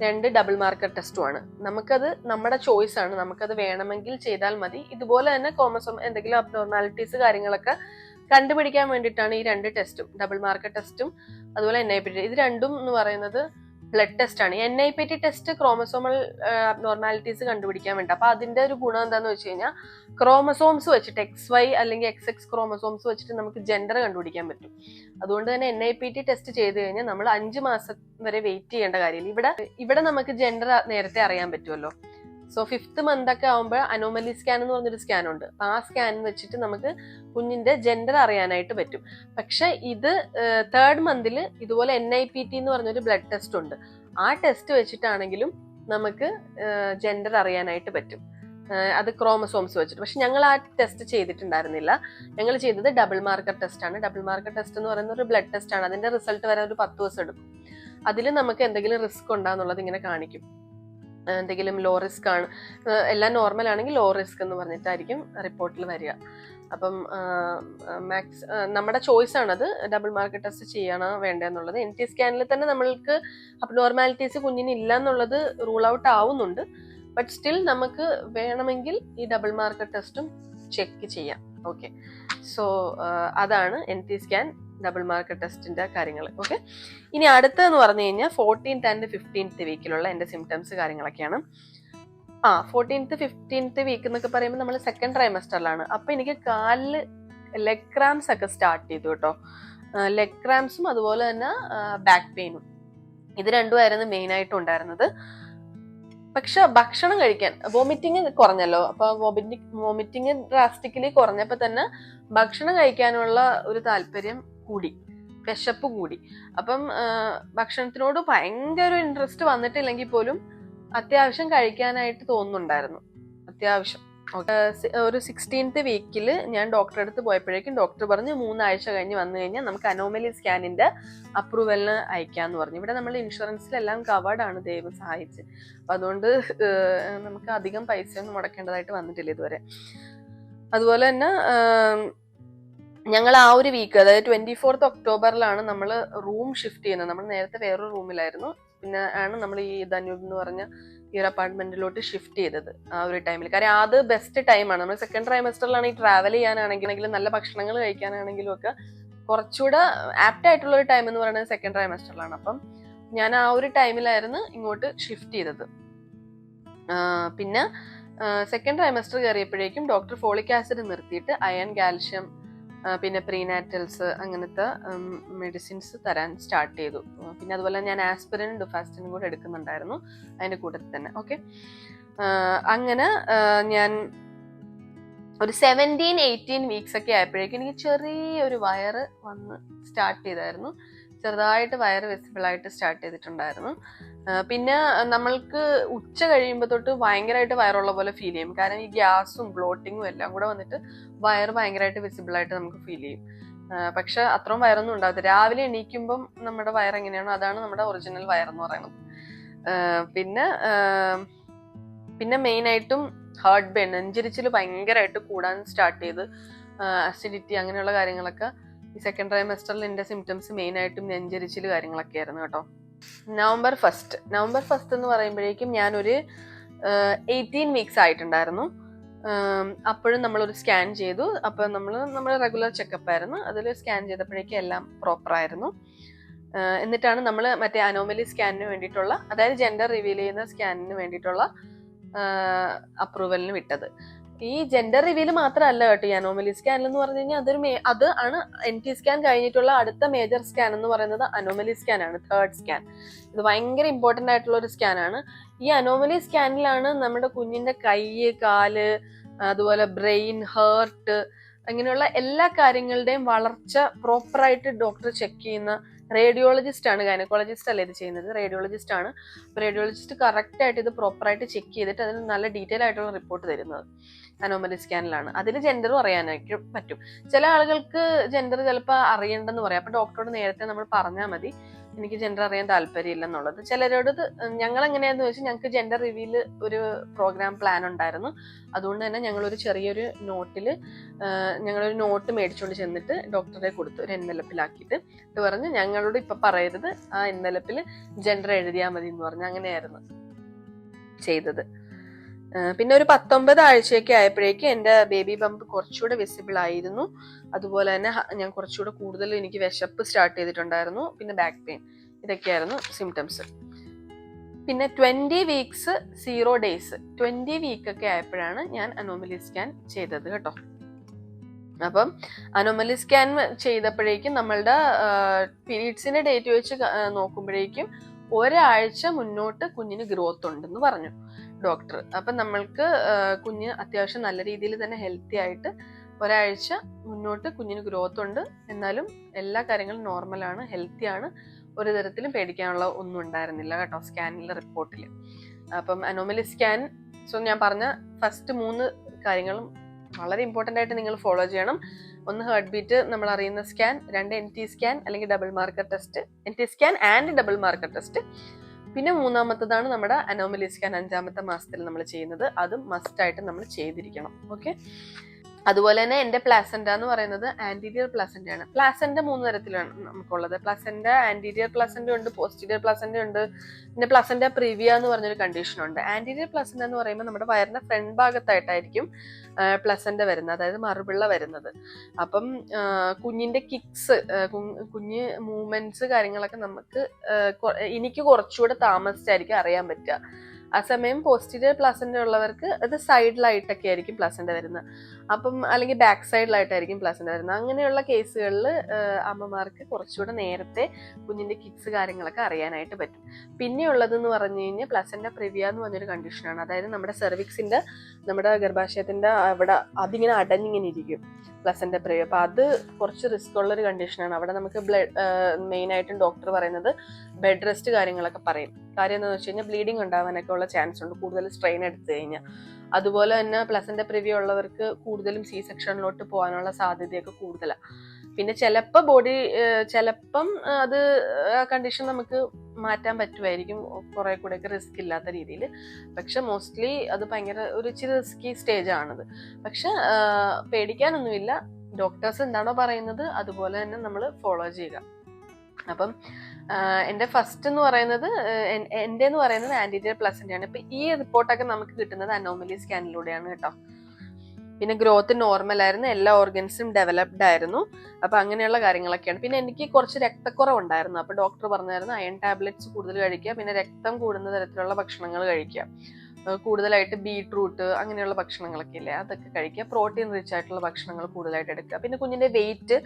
2 ഡബിൾ മാർക്കർ ടെസ്റ്റുമാണ്. നമുക്കത് നമ്മുടെ ചോയ്സ് ആണ്. നമുക്കത് വേണമെങ്കിൽ ചെയ്താൽ മതി. ഇതുപോലെ തന്നെ ക്രോമസോം എന്തെങ്കിലും അബ്നോർമാലിറ്റീസ് കാര്യങ്ങളൊക്കെ കണ്ടുപിടിക്കാൻ വേണ്ടിയിട്ടാണ് ഈ 2 ടെസ്റ്റും, ഡബിൾ മാർക്കർ ടെസ്റ്റും അതുപോലെ NIPT. ഇത് രണ്ടും എന്ന് പറയുന്നത് ബ്ലഡ് ടെസ്റ്റ് ആണ്. NIPT ടെസ്റ്റ് ക്രോമസോമൽ അബ്നോർമാലിറ്റീസ് കണ്ടുപിടിക്കാൻ വേണ്ടി. അപ്പൊ അതിന്റെ ഒരു ഗുണം എന്താന്ന് വെച്ച് കഴിഞ്ഞാൽ ക്രോമസോംസ് വെച്ചിട്ട് XY അല്ലെങ്കിൽ XX ക്രോമസോംസ് വെച്ചിട്ട് നമുക്ക് ജെൻഡർ കണ്ടുപിടിക്കാൻ പറ്റും. അതുകൊണ്ട് തന്നെ NIPT ടെസ്റ്റ് ചെയ്ത് കഴിഞ്ഞാൽ നമ്മൾ 5 മാസം വരെ വെയിറ്റ് ചെയ്യേണ്ട കാര്യമില്ല. ഇവിടെ നമുക്ക് ജെൻഡർ നേരത്തെ അറിയാൻ പറ്റുമല്ലോ. സോ 5th month ഒക്കെ ആവുമ്പോൾ അനോമലി സ്കാൻ എന്ന് പറഞ്ഞൊരു സ്കാൻ ഉണ്ട്. അപ്പൊ ആ സ്കാൻ വെച്ചിട്ട് നമുക്ക് കുഞ്ഞിന്റെ ജെൻഡർ അറിയാനായിട്ട് പറ്റും. പക്ഷെ ഇത് 3rd month ഇതുപോലെ NIPT എന്ന് പറഞ്ഞൊരു ബ്ലഡ് ടെസ്റ്റ് ഉണ്ട്. ആ ടെസ്റ്റ് വെച്ചിട്ടാണെങ്കിലും നമുക്ക് ജെൻഡർ അറിയാനായിട്ട് പറ്റും. അത് ക്രോമസോംസ് വെച്ചിട്ട്. പക്ഷെ ഞങ്ങൾ ആ ടെസ്റ്റ് ചെയ്തിട്ടുണ്ടായിരുന്നില്ല. ഞങ്ങൾ ചെയ്തത് ഡബിൾ മാർക്കർ ടെസ്റ്റ് ആണ്. ഡബിൾ മാർക്കർ ടെസ്റ്റ് എന്ന് പറയുന്ന ഒരു ബ്ലഡ് ടെസ്റ്റ് ആണ്. അതിന്റെ റിസൾട്ട് വരാൻ ഒരു 10 ദിവസം എടുക്കും. അതിൽ നമുക്ക് എന്തെങ്കിലും റിസ്ക് ഉണ്ടാന്നുള്ളത് ഇങ്ങനെ കാണിക്കും. എന്തെങ്കിലും ലോ റിസ്ക് ആണ്, എല്ലാം നോർമൽ ആണെങ്കിൽ ലോ റിസ്ക് എന്ന് പറഞ്ഞിട്ടായിരിക്കും റിപ്പോർട്ടിൽ വരിക. അപ്പം നമ്മുടെ ചോയ്സ് ആണത്, ഡബിൾ മാർക്കർ ടെസ്റ്റ് ചെയ്യണോ വേണ്ടെന്നുള്ളത്. NT സ്കാനിൽ തന്നെ നമ്മൾക്ക് അബ്നോർമാലിറ്റീസ് കുഞ്ഞിന് ഇല്ല എന്നുള്ളത് റൂൾ ഔട്ട് ആവുന്നുണ്ട്. ബട്ട് സ്റ്റിൽ നമുക്ക് വേണമെങ്കിൽ ഈ ഡബിൾ മാർക്കർ ടെസ്റ്റും ചെക്ക് ചെയ്യാം. ഓക്കെ, സോ അതാണ് NT സ്കാൻ, ഡബിൾ മാർക്കർ ടെസ്റ്റിന്റെ കാര്യങ്ങൾ. ഓക്കെ, ഇനി അടുത്തെന്ന് പറഞ്ഞു കഴിഞ്ഞാൽ 14th and 15th വീക്കിലുള്ള എന്റെ സിംറ്റംസ് കാര്യങ്ങളൊക്കെയാണ്. 14th 15th വീക്ക് എന്നൊക്കെ പറയുമ്പോൾ നമ്മൾ സെക്കൻഡ് ട്രൈമസ്റ്ററിലാണ്. അപ്പൊ എനിക്ക് കാലില് ലെഗ് ക്രാംസ് ഒക്കെ സ്റ്റാർട്ട് ചെയ്തു കേട്ടോ. ലെഗ് ക്രാംസും അതുപോലെ തന്നെ ബാക്ക് പെയിനും, ഇത് രണ്ടുമായിരുന്നു മെയിൻ ആയിട്ട് ഉണ്ടായിരുന്നത്. പക്ഷെ ഭക്ഷണം കഴിക്കാൻ, വോമിറ്റിങ് കുറഞ്ഞല്ലോ. അപ്പൊ വോമിറ്റിങ് ഡ്രാസ്റ്റിക്കലി കുറഞ്ഞപ്പോ തന്നെ ഭക്ഷണം കഴിക്കാനുള്ള ഒരു താല്പര്യം കൂടി, വിശപ്പ് കൂടി. അപ്പം ഭക്ഷണത്തിനോട് ഭയങ്കര ഇൻട്രസ്റ്റ് വന്നിട്ടില്ലെങ്കിൽ പോലും അത്യാവശ്യം കഴിക്കാനായിട്ട് തോന്നുന്നുണ്ടായിരുന്നു. അത്യാവശ്യം ഒരു 16th വീക്കിൽ ഞാൻ ഡോക്ടറെ അടുത്ത് പോയപ്പോഴേക്കും ഡോക്ടർ പറഞ്ഞു 3 ആഴ്ച കഴിഞ്ഞ് വന്നു കഴിഞ്ഞാൽ നമുക്ക് അനോമലി സ്കാനിന്റെ അപ്രൂവലിന് അയക്കാന്ന് പറഞ്ഞു. ഇവിടെ നമ്മൾ ഇൻഷുറൻസിലെല്ലാം കവേർഡ് ആണ്, ദൈവം സഹായിച്ച്. അപ്പൊ അതുകൊണ്ട് നമുക്ക് അധികം പൈസയൊന്നും മുടക്കേണ്ടതായിട്ട് വന്നിട്ടില്ല ഇതുവരെ. അതുപോലെ തന്നെ ഞങ്ങൾ ആ ഒരു വീക്ക്, അതായത് 24th ഒക്ടോബറിലാണ് നമ്മൾ റൂം ഷിഫ്റ്റ് ചെയ്യുന്നത്. നമ്മൾ നേരത്തെ വേറൊരു റൂമിലായിരുന്നു. പിന്നെ ആണ് നമ്മൾ ഈ ധന്യൂബ് എന്ന് പറഞ്ഞ ഈ ഒരു അപ്പാർട്ട്മെന്റിലോട്ട് ഷിഫ്റ്റ് ചെയ്തത് ആ ഒരു ടൈമിൽ. കാര്യം അത് ബെസ്റ്റ് ടൈമാണ്. നമ്മൾ സെക്കൻഡ് ട്രൈമസ്റ്ററിലാണ് ഈ ട്രാവൽ ചെയ്യാനാണെങ്കിലും നല്ല ഭക്ഷണങ്ങൾ കഴിക്കാനാണെങ്കിലും ഒക്കെ കുറച്ചുകൂടെ ആപ്റ്റ് ആയിട്ടുള്ള ഒരു ടൈം എന്ന് പറയുന്നത് സെക്കൻഡ് ട്രൈമസ്റ്ററിലാണ്. അപ്പം ഞാൻ ആ ഒരു ടൈമിലായിരുന്നു ഇങ്ങോട്ട് ഷിഫ്റ്റ് ചെയ്തത്. പിന്നെ സെക്കൻഡ് ട്രൈമസ്റ്റർ കയറിയപ്പോഴേക്കും ഡോക്ടർ ഫോളിക് ആസിഡ് നിർത്തിയിട്ട് അയൺ, കാൽഷ്യം, പിന്നെ പ്രീനാറ്റൽസ് അങ്ങനത്തെ മെഡിസിൻസ് തരാൻ സ്റ്റാർട്ട് ചെയ്തു. പിന്നെ അതുപോലെ ഞാൻ ആസ്പിരിനും ഡുഫാസ്റ്റിനും കൂടെ എടുക്കുന്നുണ്ടായിരുന്നു അതിൻ്റെ കൂട്ടത്തിൽ തന്നെ. ഓക്കെ, അങ്ങനെ ഞാൻ ഒരു 17-18 വീക്സ് ഒക്കെ ആയപ്പോഴേക്കും എനിക്ക് ചെറിയൊരു വയറ് വന്ന് സ്റ്റാർട്ട് ചെയ്തായിരുന്നു. ചെറുതായിട്ട് വയറ് വിസിബിൾ ആയിട്ട് സ്റ്റാർട്ട് ചെയ്തിട്ടുണ്ടായിരുന്നു. പിന്നെ നമ്മൾക്ക് ഉച്ച കഴിയുമ്പോൾ തൊട്ട് ഭയങ്കരമായിട്ട് വയറുള്ള പോലെ ഫീൽ ചെയ്യും. കാരണം ഈ ഗ്യാസും ബ്ലോട്ടിങ്ങും എല്ലാം കൂടെ വന്നിട്ട് വയറ് ഭയങ്കരമായിട്ട് വിസിബിൾ ആയിട്ട് നമുക്ക് ഫീൽ ചെയ്യും. പക്ഷെ അത്രയും വയറൊന്നും ഉണ്ടാകത്തില്ല. രാവിലെ എണീക്കുമ്പം നമ്മുടെ വയർ എങ്ങനെയാണോ അതാണ് നമ്മുടെ ഒറിജിനൽ വയറെന്ന് പറയുന്നത്. പിന്നെ മെയിനായിട്ടും ഹാർട്ട് ബേൺ, നെഞ്ചിരിച്ചിൽ ഭയങ്കരമായിട്ട് കൂടാൻ സ്റ്റാർട്ട് ചെയ്ത്, അസിഡിറ്റി അങ്ങനെയുള്ള കാര്യങ്ങളൊക്കെ ഈ സെക്കൻഡ് ട്രൈമസ്റ്ററിൽ എൻ്റെ സിംറ്റംസ് മെയിനായിട്ടും നെഞ്ചരിച്ചിൽ കാര്യങ്ങളൊക്കെ ആയിരുന്നു കേട്ടോ. നവംബർ 1 എന്ന് പറയുമ്പോഴേക്കും ഞാനൊരു 18 വീക്സ് ആയിട്ടുണ്ടായിരുന്നു. അപ്പോഴും നമ്മളൊരു സ്കാൻ ചെയ്തു. അപ്പോൾ നമ്മൾ റെഗുലർ ചെക്കപ്പ് ആയിരുന്നു. അതിൽ സ്കാൻ ചെയ്തപ്പോഴേക്കും എല്ലാം പ്രോപ്പർ ആയിരുന്നു. എന്നിട്ടാണ് നമ്മൾ മറ്റേ അനോമലി സ്കാനിന് വേണ്ടിയിട്ടുള്ള, അതായത് ജെൻഡർ റിവീൽ ചെയ്യുന്ന സ്കാനിന് വേണ്ടിയിട്ടുള്ള അപ്രൂവലിന് വിട്ടത്. ഈ ജെൻഡർ റിവീൽ മാത്രമല്ല കേട്ടോ ഈ അനോമലി സ്കാൻ എന്ന് പറഞ്ഞു കഴിഞ്ഞാൽ അത് ആണ് NT സ്കാൻ കഴിഞ്ഞിട്ടുള്ള അടുത്ത മേജർ സ്കാൻ എന്ന് പറയുന്നത് അനോമലി സ്കാൻ ആണ്, 3rd സ്കാൻ. ഇത് ഭയങ്കര ഇമ്പോർട്ടൻ്റ് ആയിട്ടുള്ള ഒരു സ്കാനാണ്. ഈ അനോമലി സ്കാനിലാണ് നമ്മുടെ കുഞ്ഞിന്റെ കൈ, കാല്, അതുപോലെ ബ്രെയിൻ, ഹേർട്ട്, അങ്ങനെയുള്ള എല്ലാ കാര്യങ്ങളുടെയും വളർച്ച പ്രോപ്പറായിട്ട് ഡോക്ടർ ചെക്ക് ചെയ്യുന്ന റേഡിയോളജിസ്റ്റ് ആണ്. ഗൈനക്കോളജിസ്റ്റ് അല്ല ഇത് ചെയ്യുന്നത്, റേഡിയോളജിസ്റ്റ് ആണ്. റേഡിയോളജിസ്റ്റ് കറക്റ്റ് ആയിട്ട് ഇത് പ്രോപ്പറായിട്ട് ചെക്ക് ചെയ്തിട്ട് അതിന് നല്ല ഡീറ്റെയിൽ ആയിട്ടുള്ള റിപ്പോർട്ട് തരുന്നത് അനോമലി സ്കാനിലാണ്. അതിൽ ജെൻഡറും അറിയാനായിട്ട് പറ്റും. ചില ആളുകൾക്ക് ജെൻഡർ ചിലപ്പോൾ അറിയണ്ടെന്ന് പറയാം. അപ്പൊ ഡോക്ടറോട് നേരത്തെ നമ്മൾ പറഞ്ഞാൽ മതി എനിക്ക് ജെൻഡർ അറിയാൻ താല്പര്യമില്ലെന്നുള്ളത്. ചിലരോട് ഞങ്ങൾ എങ്ങനെയാന്ന് വെച്ചാൽ ഞങ്ങൾക്ക് ജെൻഡർ റിവീൽ ഒരു പ്രോഗ്രാം പ്ലാൻ ഉണ്ടായിരുന്നു. അതുകൊണ്ട് തന്നെ ഞങ്ങളൊരു ചെറിയൊരു ഞങ്ങളൊരു നോട്ട് മേടിച്ചുകൊണ്ട് ചെന്നിട്ട് ഡോക്ടറെ കൊടുത്തു, ഒരു എൻവലപ്പിലാക്കിയിട്ട്. ഇത് പറഞ്ഞ് ഞങ്ങളോട് ഇപ്പൊ പറയരുത്, ആ എൻവലപ്പിൽ ജെൻഡർ എഴുതിയാൽ മതി എന്ന് പറഞ്ഞു. അങ്ങനെയായിരുന്നു ചെയ്തത്. പിന്നെ ഒരു 19 ആഴ്ചയൊക്കെ ആയപ്പോഴേക്കും എൻ്റെ ബേബി ബംപ് കുറച്ചുകൂടെ വിസിബിൾ ആയിരുന്നു. അതുപോലെ തന്നെ ഞാൻ കുറച്ചുകൂടെ കൂടുതൽ എനിക്ക് വിശപ്പ് സ്റ്റാർട്ട് ചെയ്തിട്ടുണ്ടായിരുന്നു. പിന്നെ ബാക്ക് പെയിൻ, ഇതൊക്കെയായിരുന്നു സിംറ്റംസ്. പിന്നെ 20 വീക്സ് 0 ഡേയ്സ് 20 വീക്കൊക്കെ ആയപ്പോഴാണ് ഞാൻ അനോമലി സ്കാൻ ചെയ്തത് കേട്ടോ. അപ്പം അനോമലി സ്കാൻ ചെയ്തപ്പോഴേക്കും നമ്മളുടെ പീരീഡ്സിന്റെ ഡേറ്റ് വെച്ച് നോക്കുമ്പോഴേക്കും ഒരാഴ്ച മുന്നോട്ട് കുഞ്ഞിന് ഗ്രോത്ത് ഉണ്ടെന്ന് പറഞ്ഞു ഡോക്ടർ. അപ്പം നമ്മൾക്ക് കുഞ്ഞ് അത്യാവശ്യം നല്ല രീതിയിൽ തന്നെ ഹെൽത്തി ആയിട്ട് ഒരാഴ്ച മുന്നോട്ട് കുഞ്ഞിന് ഗ്രോത്ത് ഉണ്ട്. എന്നാലും എല്ലാ കാര്യങ്ങളും നോർമലാണ്, ഹെൽത്തി ആണ്, ഒരു തരത്തിലും പേടിക്കാനുള്ള ഒന്നും ഉണ്ടായിരുന്നില്ല കേട്ടോ സ്കാനിലെ റിപ്പോർട്ടിൽ. അപ്പം അനോമലി സ്കാൻ, ഞാൻ പറഞ്ഞ ഫസ്റ്റ് 3 കാര്യങ്ങളും വളരെ ഇമ്പോർട്ടൻ്റ് ആയിട്ട് നിങ്ങൾ ഫോളോ ചെയ്യണം. 1 ഹാർട്ട് ബീറ്റ് നമ്മൾ അറിയുന്ന സ്കാൻ, 2 NT സ്കാൻ അല്ലെങ്കിൽ double marker test, NT scan and double marker test. പിന്നെ 3ാമത്തതാണ് നമ്മുടെ അനോമലി സ്കാൻ 5ാമത്തെ മാസത്തിൽ നമ്മൾ ചെയ്യുന്നത്. അതും മസ്റ്റായിട്ട് നമ്മൾ ചെയ്തിരിക്കണം. ഓക്കെ, അതുപോലെ തന്നെ എൻ്റെ പ്ലാസെന്റ എന്ന് പറയുന്നത് ആന്റീരിയർ പ്ലാസെന്റ ആണ്. പ്ലാസെന്റ 3 തരത്തിലാണ് നമുക്കുള്ളത്. പ്ലാസെന്റ ആന്റീരിയർ പ്ലാസെന്റ ഉണ്ട്, പോസ്റ്റീരിയർ പ്ലാസെന്റ ഉണ്ട്, പിന്നെ പ്ലാസെന്റ പ്രിവിയ എന്ന് പറഞ്ഞൊരു കണ്ടീഷൻ ഉണ്ട്. ആന്റീരിയർ പ്ലാസെന്റ എന്ന് പറയുമ്പോൾ നമ്മുടെ വയറിന്റെ ഫ്രണ്ട് ഭാഗത്തായിട്ടായിരിക്കും പ്ലസെന്റ വരുന്നത്, അതായത് മറുപിള്ള വരുന്നത്. അപ്പം കുഞ്ഞിന്റെ കിക്സ്, കുഞ്ഞ് മൂവ്മെന്റ്സ് കാര്യങ്ങളൊക്കെ എനിക്ക് കുറച്ചുകൂടെ താമസിച്ചായിരിക്കും അറിയാൻ പറ്റുക. ആ സമയം പോസ്റ്റീരിയർ പ്ലസന്റ് ഉള്ളവർക്ക് അത് സൈഡിലായിട്ടൊക്കെ ആയിരിക്കും പ്ലസന്റ് വരുന്നത്. അപ്പം അല്ലെങ്കിൽ ബാക്ക് സൈഡിലായിട്ടായിരിക്കും പ്ലസന്റ് വരുന്നത്. അങ്ങനെയുള്ള കേസുകളിൽ അമ്മമാർക്ക് കുറച്ചുകൂടെ നേരത്തെ കുഞ്ഞിന്റെ കിക്സ് കാര്യങ്ങളൊക്കെ അറിയാനായിട്ട് പറ്റും. പിന്നെ ഉള്ളതെന്ന് പറഞ്ഞു കഴിഞ്ഞാൽ പ്ലസന്റ പ്രിവിയ എന്ന് പറഞ്ഞൊരു കണ്ടീഷനാണ്. അതായത് നമ്മുടെ സെർവിക്സിന്റെ, നമ്മുടെ ഗർഭാശയത്തിന്റെ അവിടെ അതിങ്ങനെ അടഞ്ഞിങ്ങനെ ഇരിക്കും പ്ലസന്റ പ്രിവിയ. അപ്പൊ അത് കുറച്ച് റിസ്ക് ഉള്ള ഒരു കണ്ടീഷനാണ്. അവിടെ നമുക്ക് മെയിൻ ആയിട്ടും ഡോക്ടർ പറയുന്നത് ബെഡ് റെസ്റ്റ് കാര്യങ്ങളൊക്കെ പറയും. കാര്യം എന്താണെന്ന് വെച്ച് കഴിഞ്ഞാൽ ബ്ലീഡിങ് ഉണ്ടാവാനൊക്കെ ഉള്ള ചാൻസ് ഉണ്ട് കൂടുതൽ സ്ട്രെയിൻ എടുത്തു കഴിഞ്ഞാൽ. അതുപോലെ തന്നെ പ്ലസന്റ പ്രിവിയ ഉള്ളവർക്ക് കൂടുതലും C സെക്ഷനിലോട്ട് പോകാനുള്ള സാധ്യതയൊക്കെ കൂടുതലാണ്. പിന്നെ ചിലപ്പം അത് കണ്ടീഷൻ നമുക്ക് മാറ്റാൻ പറ്റുമായിരിക്കും കുറെ കൂടെയൊക്കെ റിസ്ക് ഇല്ലാത്ത രീതിയിൽ. പക്ഷെ മോസ്റ്റ്ലി അത് ഭയങ്കര ഒരു ഇച്ചിരി റിസ്കി സ്റ്റേജ് ആണത്. പക്ഷെ പേടിക്കാനൊന്നുമില്ല, ഡോക്ടേഴ്സ് എന്താണോ പറയുന്നത് അതുപോലെ തന്നെ നമ്മൾ ഫോളോ ചെയ്യുക. അപ്പം എൻ്റെ ഫസ്റ്റ് എന്ന് പറയുന്നത് ആന്റീരിയർ പ്ലസന്റ് ആണ്. ഇപ്പൊ ഈ റിപ്പോർട്ടൊക്കെ നമുക്ക് കിട്ടുന്നത് അനോമലി സ്കാനിലൂടെയാണ് കേട്ടോ. പിന്നെ ഗ്രോത്ത് നോർമൽ ആയിരുന്നു, എല്ലാ ഓർഗൻസും ഡെവലപ്ഡ് ആയിരുന്നു. അപ്പൊ അങ്ങനെയുള്ള കാര്യങ്ങളൊക്കെയാണ്. പിന്നെ എനിക്ക് കുറച്ച് രക്തക്കുറവുണ്ടായിരുന്നു. അപ്പൊ ഡോക്ടർ പറഞ്ഞായിരുന്നു അയൺ ടാബ്ലറ്റ്സ് കൂടുതൽ കഴിക്കുക, പിന്നെ രക്തം കൂടുന്ന തരത്തിലുള്ള ഭക്ഷണങ്ങൾ കഴിക്കുക. കൂടുതലായിട്ട് ബീട്രൂട്ട് അങ്ങനെയുള്ള ഭക്ഷണങ്ങളൊക്കെ ഇല്ലേ, അതൊക്കെ കഴിക്കുക. പ്രോട്ടീൻ റിച്ച് ആയിട്ടുള്ള ഭക്ഷണങ്ങൾ കൂടുതലായിട്ട് എടുക്കുക. പിന്നെ കുഞ്ഞിന്റെ വെയിറ്റ്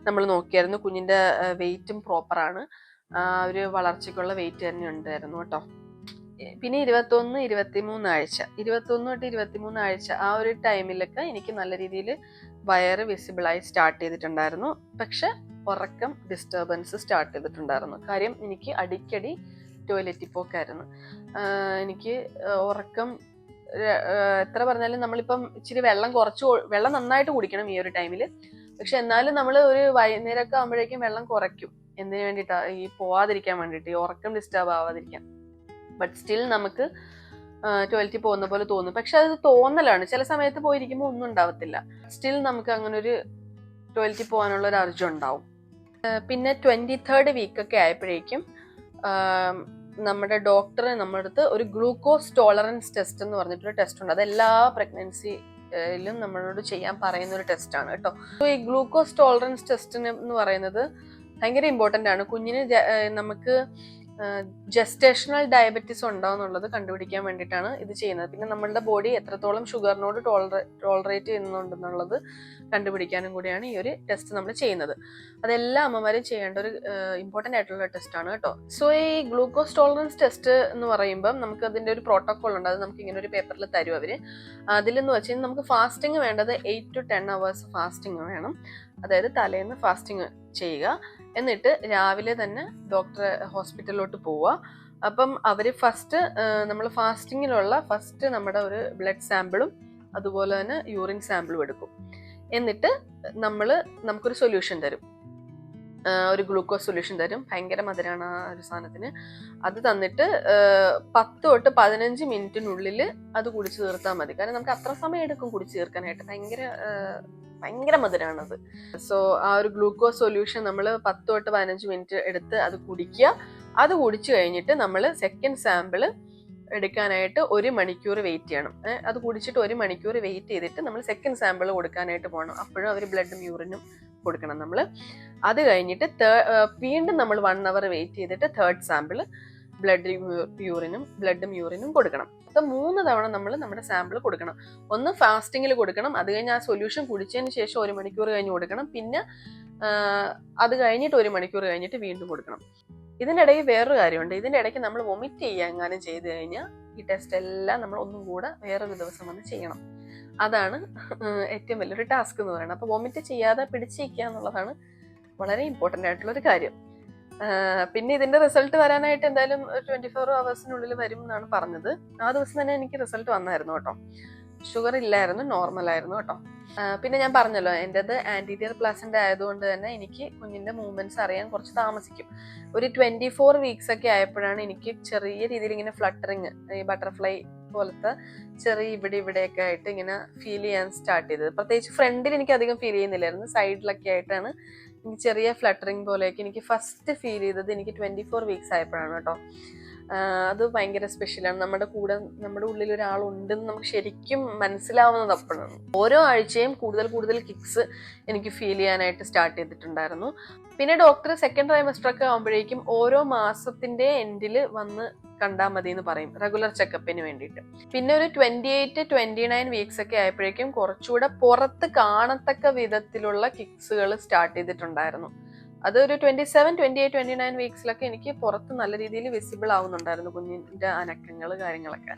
നമ്മൾ നോക്കിയായിരുന്നു. കുഞ്ഞിന്റെ വെയിറ്റും പ്രോപ്പറാണ്. ഒരു വളർച്ചയ്ക്കുള്ള വെയിറ്റ് തന്നെ ഉണ്ടായിരുന്നു കേട്ടോ. പിന്നെ 21-23 ആഴ്ച, 21 തൊട്ട് 23 ആഴ്ച ആ ഒരു ടൈമിലൊക്കെ എനിക്ക് നല്ല രീതിയിൽ വയറ് വിസിബിളായി സ്റ്റാർട്ട് ചെയ്തിട്ടുണ്ടായിരുന്നു. പക്ഷെ ഉറക്കം ഡിസ്റ്റർബൻസ് സ്റ്റാർട്ട് ചെയ്തിട്ടുണ്ടായിരുന്നു. കാര്യം എനിക്ക് അടിക്കടി ടോയ്ലറ്റിൽ പോക്കായിരുന്നു. എനിക്ക് ഉറക്കം എത്ര പറഞ്ഞാലും നമ്മളിപ്പം ഇച്ചിരി വെള്ളം നന്നായിട്ട് കുടിക്കണം ഈ ഒരു ടൈമിൽ. പക്ഷെ എന്നാലും നമ്മൾ ഒരു വൈകുന്നേരമൊക്കെ ആകുമ്പോഴേക്കും വെള്ളം കുറയ്ക്കും. എന്തിനു വേണ്ടിയിട്ടാ? ഈ പോവാതിരിക്കാൻ വേണ്ടിയിട്ട്, ഈ ഉറക്കം ഡിസ്റ്റർബ് ആവാതിരിക്കാൻ. ബട്ട് സ്റ്റിൽ നമുക്ക് ടോയ്ലറ്റിൽ പോകുന്ന പോലെ തോന്നും. പക്ഷെ അത് തോന്നലാണ്. ചില സമയത്ത് പോയിരിക്കുമ്പോൾ ഒന്നും ഉണ്ടാവത്തില്ല. സ്റ്റിൽ നമുക്ക് അങ്ങനെ ഒരു ടോയ്ലറ്റിൽ പോകാനുള്ള ഒരു അർജം ഉണ്ടാവും. പിന്നെ 23rd വീക്കൊക്കെ ആയപ്പോഴേക്കും നമ്മുടെ ഡോക്ടർ നമ്മുടെ അടുത്ത് ഒരു ഗ്ലൂക്കോസ് ടോളറൻസ് ടെസ്റ്റ് എന്ന് പറഞ്ഞിട്ടൊരു ടെസ്റ്റ് ഉണ്ട്. അത് എല്ലാ പ്രഗ്നൻസിയിലും നമ്മളോട് ചെയ്യാൻ പറയുന്ന ഒരു ടെസ്റ്റാണ് കേട്ടോ. ഈ ഗ്ലൂക്കോസ് ടോളറൻസ് ടെസ്റ്റ് എന്ന് പറയുന്നത് ഭയങ്കര ഇമ്പോർട്ടൻ്റ് ആണ്. കുഞ്ഞിന് നമുക്ക് ജസ്റ്റേഷണൽ ഡയബറ്റിസ് ഉണ്ടോ എന്നുള്ളത് കണ്ടുപിടിക്കാൻ വേണ്ടിയിട്ടാണ് ഇത് ചെയ്യുന്നത്. പിന്നെ നമ്മളുടെ ബോഡി എത്രത്തോളം ഷുഗറിനോട് ടോളറേറ്റ് ചെയ്യുന്നുണ്ടെന്നുള്ളത് കണ്ടുപിടിക്കാനും കൂടിയാണ് ഈ ഒരു ടെസ്റ്റ് നമ്മൾ ചെയ്യുന്നത്. അതെല്ലാ അമ്മമാരും ചെയ്യേണ്ട ഒരു ഇമ്പോർട്ടൻ്റ് ആയിട്ടുള്ള ടെസ്റ്റ് ആണ് കേട്ടോ. സോ ഈ ഗ്ലൂക്കോസ് ടോളറൻസ് ടെസ്റ്റ് എന്ന് പറയുമ്പോൾ നമുക്ക് അതിൻ്റെ ഒരു പ്രോട്ടോകോൾ ഉണ്ട്. അത് നമുക്ക് ഇങ്ങനെ ഒരു പേപ്പറിൽ തരും അവര്. അതിലെന്ന് വെച്ച് കഴിഞ്ഞാൽ നമുക്ക് ഫാസ്റ്റിംഗ് വേണ്ടത് 8 to 10 hours ഫാസ്റ്റിംഗ് വേണം. അതായത് തലേന്ന് ഫാസ്റ്റിംഗ് ചെയ്യുക. എന്നിട്ട് രാവിലെ തന്നെ ഡോക്ടറെ ഹോസ്പിറ്റലിലോട്ട് പോവുക. അപ്പം അവർ നമ്മൾ ഫാസ്റ്റിങ്ങിലുള്ള നമ്മുടെ ഒരു ബ്ലഡ് സാമ്പിളും അതുപോലെ തന്നെ യൂറിൻ സാമ്പിളും എടുക്കും. എന്നിട്ട് നമുക്കൊരു സൊല്യൂഷൻ തരും, ഒരു ഗ്ലൂക്കോസ് സൊല്യൂഷൻ തരും. ഭയങ്കര മധുരമാണ് ആ ഒരു സാധനത്തിന്. അത് തന്നിട്ട് 10 തൊട്ട് 15 മിനിറ്റിനുള്ളിൽ അത് കുടിച്ചു തീർത്താൽ മതി. കാരണം നമുക്ക് അത്ര സമയം എടുക്കും കുടിച്ചു തീർക്കാനായിട്ട്. ഭയങ്കര മധുരമാണത്. സോ ആ ഒരു ഗ്ലൂക്കോസ് സൊല്യൂഷൻ നമ്മൾ 10 തൊട്ട് 15 മിനിറ്റ് എടുത്ത് അത് കുടിക്കുക. അത് കുടിച്ചു കഴിഞ്ഞിട്ട് നമ്മൾ സെക്കൻഡ് സാമ്പിള് എടുക്കാനായിട്ട് 1 മണിക്കൂർ വെയിറ്റ് ചെയ്യണം. അത് കുടിച്ചിട്ട് 1 മണിക്കൂർ വെയിറ്റ് ചെയ്തിട്ട് നമ്മൾ സെക്കൻഡ് സാമ്പിൾ കൊടുക്കാനായിട്ട് പോകണം. അപ്പോഴും അവർ ബ്ലഡും യൂറിനും കൊടുക്കണം നമ്മൾ. അത് കഴിഞ്ഞിട്ട് വീണ്ടും നമ്മൾ 1 hour വെയിറ്റ് ചെയ്തിട്ട് തേർഡ് സാമ്പിള് ബ്ലഡും യൂറിനും കൊടുക്കണം. അപ്പം 3 തവണ നമ്മൾ നമ്മുടെ സാമ്പിൾ കൊടുക്കണം. ഒന്ന് ഫാസ്റ്റിങ്ങിൽ കൊടുക്കണം, അത് കഴിഞ്ഞ് ആ സൊല്യൂഷൻ കുടിച്ചതിന് ശേഷം 1 മണിക്കൂർ കഴിഞ്ഞ് കൊടുക്കണം. പിന്നെ അത് കഴിഞ്ഞിട്ട് 1 മണിക്കൂർ കഴിഞ്ഞിട്ട് വീണ്ടും കൊടുക്കണം. ഇതിൻ്റെ ഇടയിൽ വേറൊരു കാര്യമുണ്ട്. ഇതിൻ്റെ ഇടയ്ക്ക് നമ്മൾ വൊമിറ്റ് ചെയ്യാൻ ചെയ്ത് കഴിഞ്ഞാൽ ഈ ടെസ്റ്റ് എല്ലാം നമ്മൾ ഒന്നും കൂടെ വേറൊരു ദിവസം വന്ന് ചെയ്യണം. അതാണ് ഏറ്റവും വലിയൊരു ടാസ്ക് എന്ന് പറയുന്നത്. അപ്പോൾ വൊമിറ്റ് ചെയ്യാതെ പിടിച്ചിരിക്കുക എന്നുള്ളതാണ് വളരെ ഇമ്പോർട്ടൻ്റ് ആയിട്ടുള്ളൊരു കാര്യം. പിന്നെ ഇതിന്റെ റിസൾട്ട് വരാനായിട്ട് എന്തായാലും 24 hours വരും എന്നാണ് പറഞ്ഞത്. ആ ദിവസം തന്നെ എനിക്ക് റിസൾട്ട് വന്നായിരുന്നു കേട്ടോ. ഷുഗർ ഇല്ലായിരുന്നു, നോർമൽ ആയിരുന്നു കേട്ടോ. പിന്നെ ഞാൻ പറഞ്ഞല്ലോ, എൻ്റെത് ആന്റീരിയർ പ്ലാസൻ്റ ആയതുകൊണ്ട് തന്നെ എനിക്ക് കുഞ്ഞിന്റെ മൂവ്മെന്റ്സ് അറിയാൻ കുറച്ച് താമസിക്കും. ഒരു 24 weeks ഒക്കെ ആയപ്പോഴാണ് എനിക്ക് ചെറിയ രീതിയിൽ ഇങ്ങനെ ഫ്ലട്ടറിങ്, ഈ ബട്ടർഫ്ലൈ പോലത്തെ ചെറിയ ഇവിടെയൊക്കെ ആയിട്ട് ഇങ്ങനെ ഫീൽ ചെയ്യാൻ സ്റ്റാർട്ട് ചെയ്തത്. പ്രത്യേകിച്ച് ഫ്രണ്ടിൽ എനിക്ക് അധികം ഫീൽ ചെയ്യുന്നില്ലായിരുന്നു, സൈഡിലൊക്കെ ആയിട്ടാണ് എനിക്ക് ചെറിയ ഫ്ലട്ടറിങ് പോലെയൊക്കെ എനിക്ക് ഫസ്റ്റ് ഫീൽ ചെയ്തത്. എനിക്ക് 24 weeks ആയപ്പോഴാണ് കേട്ടോ. അത് ഭയങ്കര സ്പെഷ്യലാണ്. നമ്മുടെ ഉള്ളിൽ ഒരാളുണ്ടെന്ന് നമുക്ക് ശരിക്കും മനസ്സിലാവുന്നത് അപ്പോഴാണ്. ഓരോ ആഴ്ചയും കൂടുതൽ കിക്സ് എനിക്ക് ഫീൽ ചെയ്യാനായിട്ട് സ്റ്റാർട്ട് ചെയ്തിട്ടുണ്ടായിരുന്നു. പിന്നെ ഡോക്ടർ സെക്കൻഡ് ട്രൈമസ്റ്റർ ഒക്കെ ആകുമ്പോഴേക്കും ഓരോ മാസത്തിന്റെ എൻഡിൽ വന്ന് കണ്ടാൽ മതി എന്ന് പറയും, റെഗുലർ ചെക്കപ്പിന് വേണ്ടിയിട്ട്. പിന്നെ ഒരു 28-29 weeks ഒക്കെ ആയപ്പോഴേക്കും കുറച്ചുകൂടെ പുറത്ത് കാണത്തക്ക വിധത്തിലുള്ള കിക്സുകൾ സ്റ്റാർട്ട് ചെയ്തിട്ടുണ്ടായിരുന്നു. അത് ഒരു 27-28-29 weeksലൊക്കെ എനിക്ക് പുറത്ത് നല്ല രീതിയിൽ വിസിബിൾ ആവുന്നുണ്ടായിരുന്നു കുഞ്ഞിന്റെ അനക്കങ്ങൾ കാര്യങ്ങളൊക്കെ.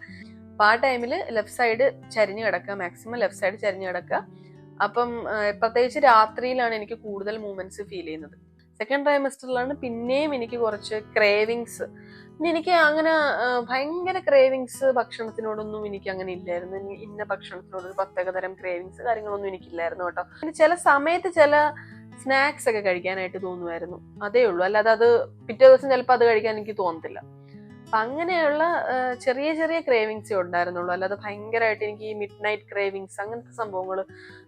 അപ്പൊ ആ ടൈമിൽ ലെഫ്റ്റ് സൈഡ് ചരിഞ്ഞു കിടക്കുക, മാക്സിമം ലെഫ്റ്റ് സൈഡ് ചരിഞ്ഞു കിടക്കുക. അപ്പം പ്രത്യേകിച്ച് രാത്രിയിലാണ് എനിക്ക് കൂടുതൽ മൂവ്മെന്റ്സ് ഫീൽ ചെയ്യുന്നത്. സെക്കൻഡ് ട്രൈമസ്റ്ററിലാണ് പിന്നെയും എനിക്ക് കുറച്ച് ക്രേവിങ്സ്. പിന്നെ എനിക്ക് അങ്ങനെ ഭയങ്കര ക്രേവിങ്സ് ഭക്ഷണത്തിനോടൊന്നും എനിക്ക് അങ്ങനെ ഇല്ലായിരുന്നു. ഇന്ന ഭക്ഷണത്തിനോട് ഒരു പ്രത്യേകതരം ക്രേവിങ്സ് കാര്യങ്ങളൊന്നും എനിക്കില്ലായിരുന്നു കേട്ടോ. പിന്നെ ചില സമയത്ത് ചില സ്നാക്സ് ഒക്കെ കഴിക്കാനായിട്ട് തോന്നുമായിരുന്നു, അതേ ഉള്ളൂ. അല്ലാതെ അത് പിറ്റേ ദിവസം ചിലപ്പോൾ അത് കഴിക്കാൻ എനിക്ക് തോന്നത്തില്ല. അപ്പൊ അങ്ങനെയുള്ള ചെറിയ ക്രേവിങ്സേ ഉണ്ടായിരുന്നുള്ളൂ. അല്ലാതെ ഭയങ്കരമായിട്ട് എനിക്ക് ഈ മിഡ് നൈറ്റ് ക്രേവിങ്സ് അങ്ങനത്തെ സംഭവങ്ങൾ,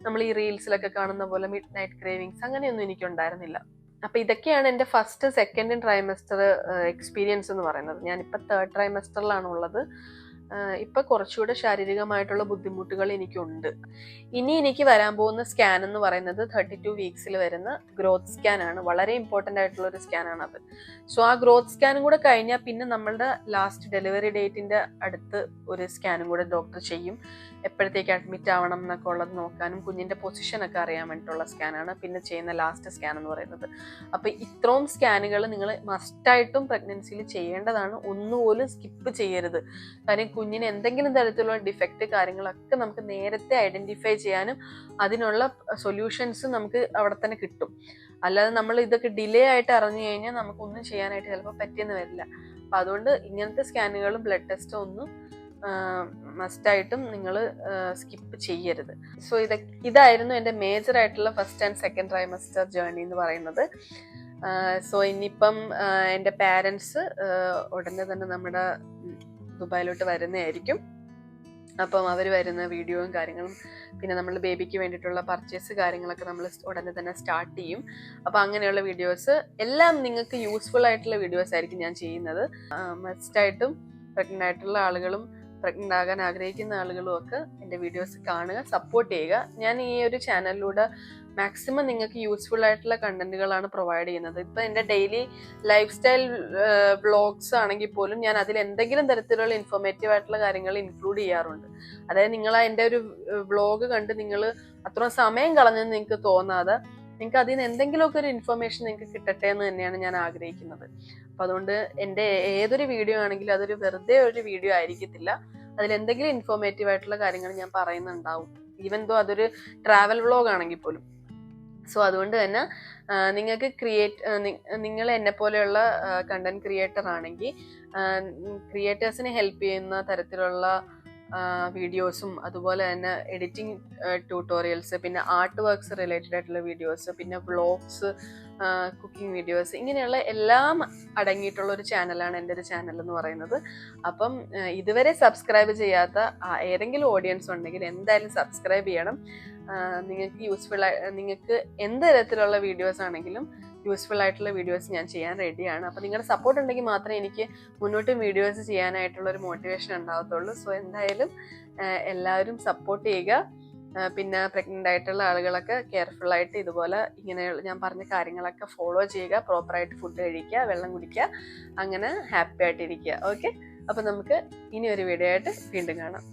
നമ്മൾ ഈ റീൽസിലൊക്കെ കാണുന്ന പോലെ മിഡ് നൈറ്റ് ക്രേവിങ്സ് അങ്ങനെയൊന്നും എനിക്കുണ്ടായിരുന്നില്ല. അപ്പൊ ഇതൊക്കെയാണ് എൻ്റെ ഫസ്റ്റ് സെക്കൻഡ് ട്രൈമസ്റ്റർ എക്സ്പീരിയൻസ് എന്ന് പറയുന്നത്. ഞാനിപ്പോൾ തേർഡ് ട്രൈമസ്റ്ററിലാണ് ഉള്ളത്. ഇപ്പൊ കുറച്ചുകൂടെ ശാരീരികമായിട്ടുള്ള ബുദ്ധിമുട്ടുകൾ എനിക്കുണ്ട്. ഇനി എനിക്ക് വരാൻ പോകുന്ന സ്കാൻ എന്ന് പറയുന്നത് 32 വീക്സിൽ വരുന്ന ഗ്രോത്ത് സ്കാൻ ആണ്. വളരെ ഇമ്പോർട്ടന്റ് ആയിട്ടുള്ള ഒരു സ്കാൻ ആണ് അത്. സോ ആ ഗ്രോത്ത് സ്കാനും കൂടെ കഴിഞ്ഞാൽ പിന്നെ നമ്മളുടെ ലാസ്റ്റ് ഡെലിവറി ഡേറ്റിന്റെ അടുത്ത് ഒരു സ്കാനും കൂടെ ഡോക്ടർ ചെയ്യും. എപ്പോഴത്തേക്ക് അഡ്മിറ്റ് ആവണം എന്നൊക്കെ ഉള്ളത് നോക്കാനും കുഞ്ഞിന്റെ പൊസിഷൻ ഒക്കെ അറിയാൻ വേണ്ടിയിട്ടുള്ള സ്കാനാണ് പിന്നെ ചെയ്യുന്ന ലാസ്റ്റ് സ്കാൻ എന്ന് പറയുന്നത്. അപ്പൊ ഇത്രയും സ്കാനുകൾ നിങ്ങൾ മസ്റ്റായിട്ടും പ്രഗ്നൻസിയിൽ ചെയ്യേണ്ടതാണ്. ഒന്നുപോലും സ്കിപ്പ് ചെയ്യരുത്. കാര്യം കുഞ്ഞിന് എന്തെങ്കിലും തരത്തിലുള്ള ഡിഫക്റ്റ് കാര്യങ്ങളൊക്കെ നമുക്ക് നേരത്തെ ഐഡന്റിഫൈ ചെയ്യാനും അതിനുള്ള സൊല്യൂഷൻസ് നമുക്ക് അവിടെ തന്നെ കിട്ടും. അല്ലാതെ നമ്മൾ ഇതൊക്കെ ഡിലേ ആയിട്ട് അറിഞ്ഞു കഴിഞ്ഞാൽ നമുക്കൊന്നും ചെയ്യാനായിട്ട് ചിലപ്പോൾ പറ്റിയെന്ന് വരില്ല. അപ്പൊ അതുകൊണ്ട് ഇങ്ങനത്തെ സ്കാനുകളും ബ്ലഡ് ടെസ്റ്റും ഒന്നും മസ്റ്റായിട്ടും നിങ്ങൾ സ്കിപ്പ് ചെയ്യരുത്. സോ ഇതായിരുന്നു എൻ്റെ മേജർ ആയിട്ടുള്ള first and second trimester journey എന്ന് പറയുന്നത്. സോ ഇനിയിപ്പം എൻ്റെ പാരൻസ് ഉടനെ തന്നെ നമ്മുടെ ദുബായിലോട്ട് വരുന്നതായിരിക്കും. അപ്പം അവർ വരുന്ന വീഡിയോയും കാര്യങ്ങളും പിന്നെ നമ്മൾ ബേബിക്ക് വേണ്ടിയിട്ടുള്ള പർച്ചേസ് കാര്യങ്ങളൊക്കെ നമ്മൾ ഉടനെ തന്നെ സ്റ്റാർട്ട് ചെയ്യും. അപ്പം അങ്ങനെയുള്ള വീഡിയോസ് എല്ലാം നിങ്ങൾക്ക് യൂസ്ഫുൾ ആയിട്ടുള്ള വീഡിയോസ് ആയിരിക്കും ഞാൻ ചെയ്യുന്നത്. മസ്റ്റായിട്ടും പ്രഗ്നൻ്റ് ആയിട്ടുള്ള ആളുകളും പ്രഗ്നൻ്റ് ആകാൻ ആഗ്രഹിക്കുന്ന ആളുകളും ഒക്കെ എൻ്റെ വീഡിയോസ് കാണുക, സപ്പോർട്ട് ചെയ്യുക. ഞാൻ ഈ ഒരു ചാനലിലൂടെ മാക്സിമം നിങ്ങൾക്ക് യൂസ്ഫുൾ ആയിട്ടുള്ള കണ്ടന്റുകളാണ് പ്രൊവൈഡ് ചെയ്യുന്നത്. ഇപ്പം എൻ്റെ ഡെയിലി ലൈഫ് സ്റ്റൈൽ വ്ളോഗ്സ് ആണെങ്കിൽ പോലും ഞാൻ അതിൽ എന്തെങ്കിലും തരത്തിലുള്ള ഇൻഫോർമേറ്റീവ് ആയിട്ടുള്ള കാര്യങ്ങൾ ഇൻക്ലൂഡ് ചെയ്യാറുണ്ട്. അതായത് നിങ്ങൾ എൻ്റെ ഒരു വ്ളോഗ് കണ്ട് നിങ്ങൾ അത്ര സമയം കളഞ്ഞെന്ന് നിങ്ങൾക്ക് തോന്നാതെ നിങ്ങൾക്ക് അതിൽ നിന്ന് എന്തെങ്കിലുമൊക്കെ ഒരു ഇൻഫർമേഷൻ നിങ്ങൾക്ക് കിട്ടട്ടെ എന്ന് തന്നെയാണ് ഞാൻ ആഗ്രഹിക്കുന്നത്. അപ്പം അതുകൊണ്ട് എൻ്റെ ഏതൊരു വീഡിയോ ആണെങ്കിലും അതൊരു വെറുതെ ഒരു വീഡിയോ ആയിരിക്കത്തില്ല. അതിലെന്തെങ്കിലും ഇൻഫോർമേറ്റീവ് ആയിട്ടുള്ള കാര്യങ്ങൾ ഞാൻ പറയുന്നുണ്ടാവും, ഈവൻ ദോ അതൊരു ട്രാവൽ വ്ളോഗ് ആണെങ്കിൽ പോലും. സോ അതുകൊണ്ട് തന്നെ നിങ്ങൾക്ക് നിങ്ങൾ എന്നെ പോലെയുള്ള കണ്ടന്റ് ക്രിയേറ്റർ ആണെങ്കിൽ ക്രിയേറ്റേഴ്സിനെ ഹെൽപ്പ് ചെയ്യുന്ന തരത്തിലുള്ള വീഡിയോസും അതുപോലെ തന്നെ എഡിറ്റിംഗ് ട്യൂട്ടോറിയൽസ്, പിന്നെ ആർട്ട് വർക്ക്സ് റിലേറ്റഡ് ആയിട്ടുള്ള വീഡിയോസ്, പിന്നെ വ്ളോഗ്സ്, കുക്കിംഗ് വീഡിയോസ്, ഇങ്ങനെയുള്ള എല്ലാം അടങ്ങിയിട്ടുള്ള ഒരു ചാനലാണ് എൻ്റെ ഒരു ചാനൽ എന്ന് പറയുന്നത്. അപ്പം ഇതുവരെ സബ്സ്ക്രൈബ് ചെയ്യാത്ത ഏതെങ്കിലും ഓഡിയൻസ് ഉണ്ടെങ്കിൽ എന്തായാലും സബ്സ്ക്രൈബ് ചെയ്യണം. നിങ്ങൾക്ക് എന്ത് തരത്തിലുള്ള വീഡിയോസ് ആണെങ്കിലും യൂസ്ഫുൾ ആയിട്ടുള്ള വീഡിയോസ് ഞാൻ ചെയ്യാൻ റെഡിയാണ്. അപ്പം നിങ്ങളുടെ സപ്പോർട്ട് ഉണ്ടെങ്കിൽ മാത്രമേ എനിക്ക് മുന്നോട്ടും വീഡിയോസ് ചെയ്യാനായിട്ടുള്ള ഒരു മോട്ടിവേഷൻ ഉണ്ടാകത്തുള്ളൂ. സോ എന്തായാലും എല്ലാവരും സപ്പോർട്ട് ചെയ്യുക. പിന്നെ പ്രഗ്നൻ്റ് ആയിട്ടുള്ള ആളുകളൊക്കെ കെയർഫുൾ ആയിട്ട് ഇതുപോലെ ഇങ്ങനെ ഞാൻ പറഞ്ഞ കാര്യങ്ങളൊക്കെ ഫോളോ ചെയ്യുക. പ്രോപ്പറായിട്ട് ഫുഡ് കഴിക്കുക, വെള്ളം കുടിക്കുക, അങ്ങനെ ഹാപ്പി ആയിട്ടിരിക്കുക. ഓക്കെ, അപ്പം നമുക്ക് ഇനി ഒരു വീഡിയോ ആയിട്ട് വീണ്ടും കാണാം.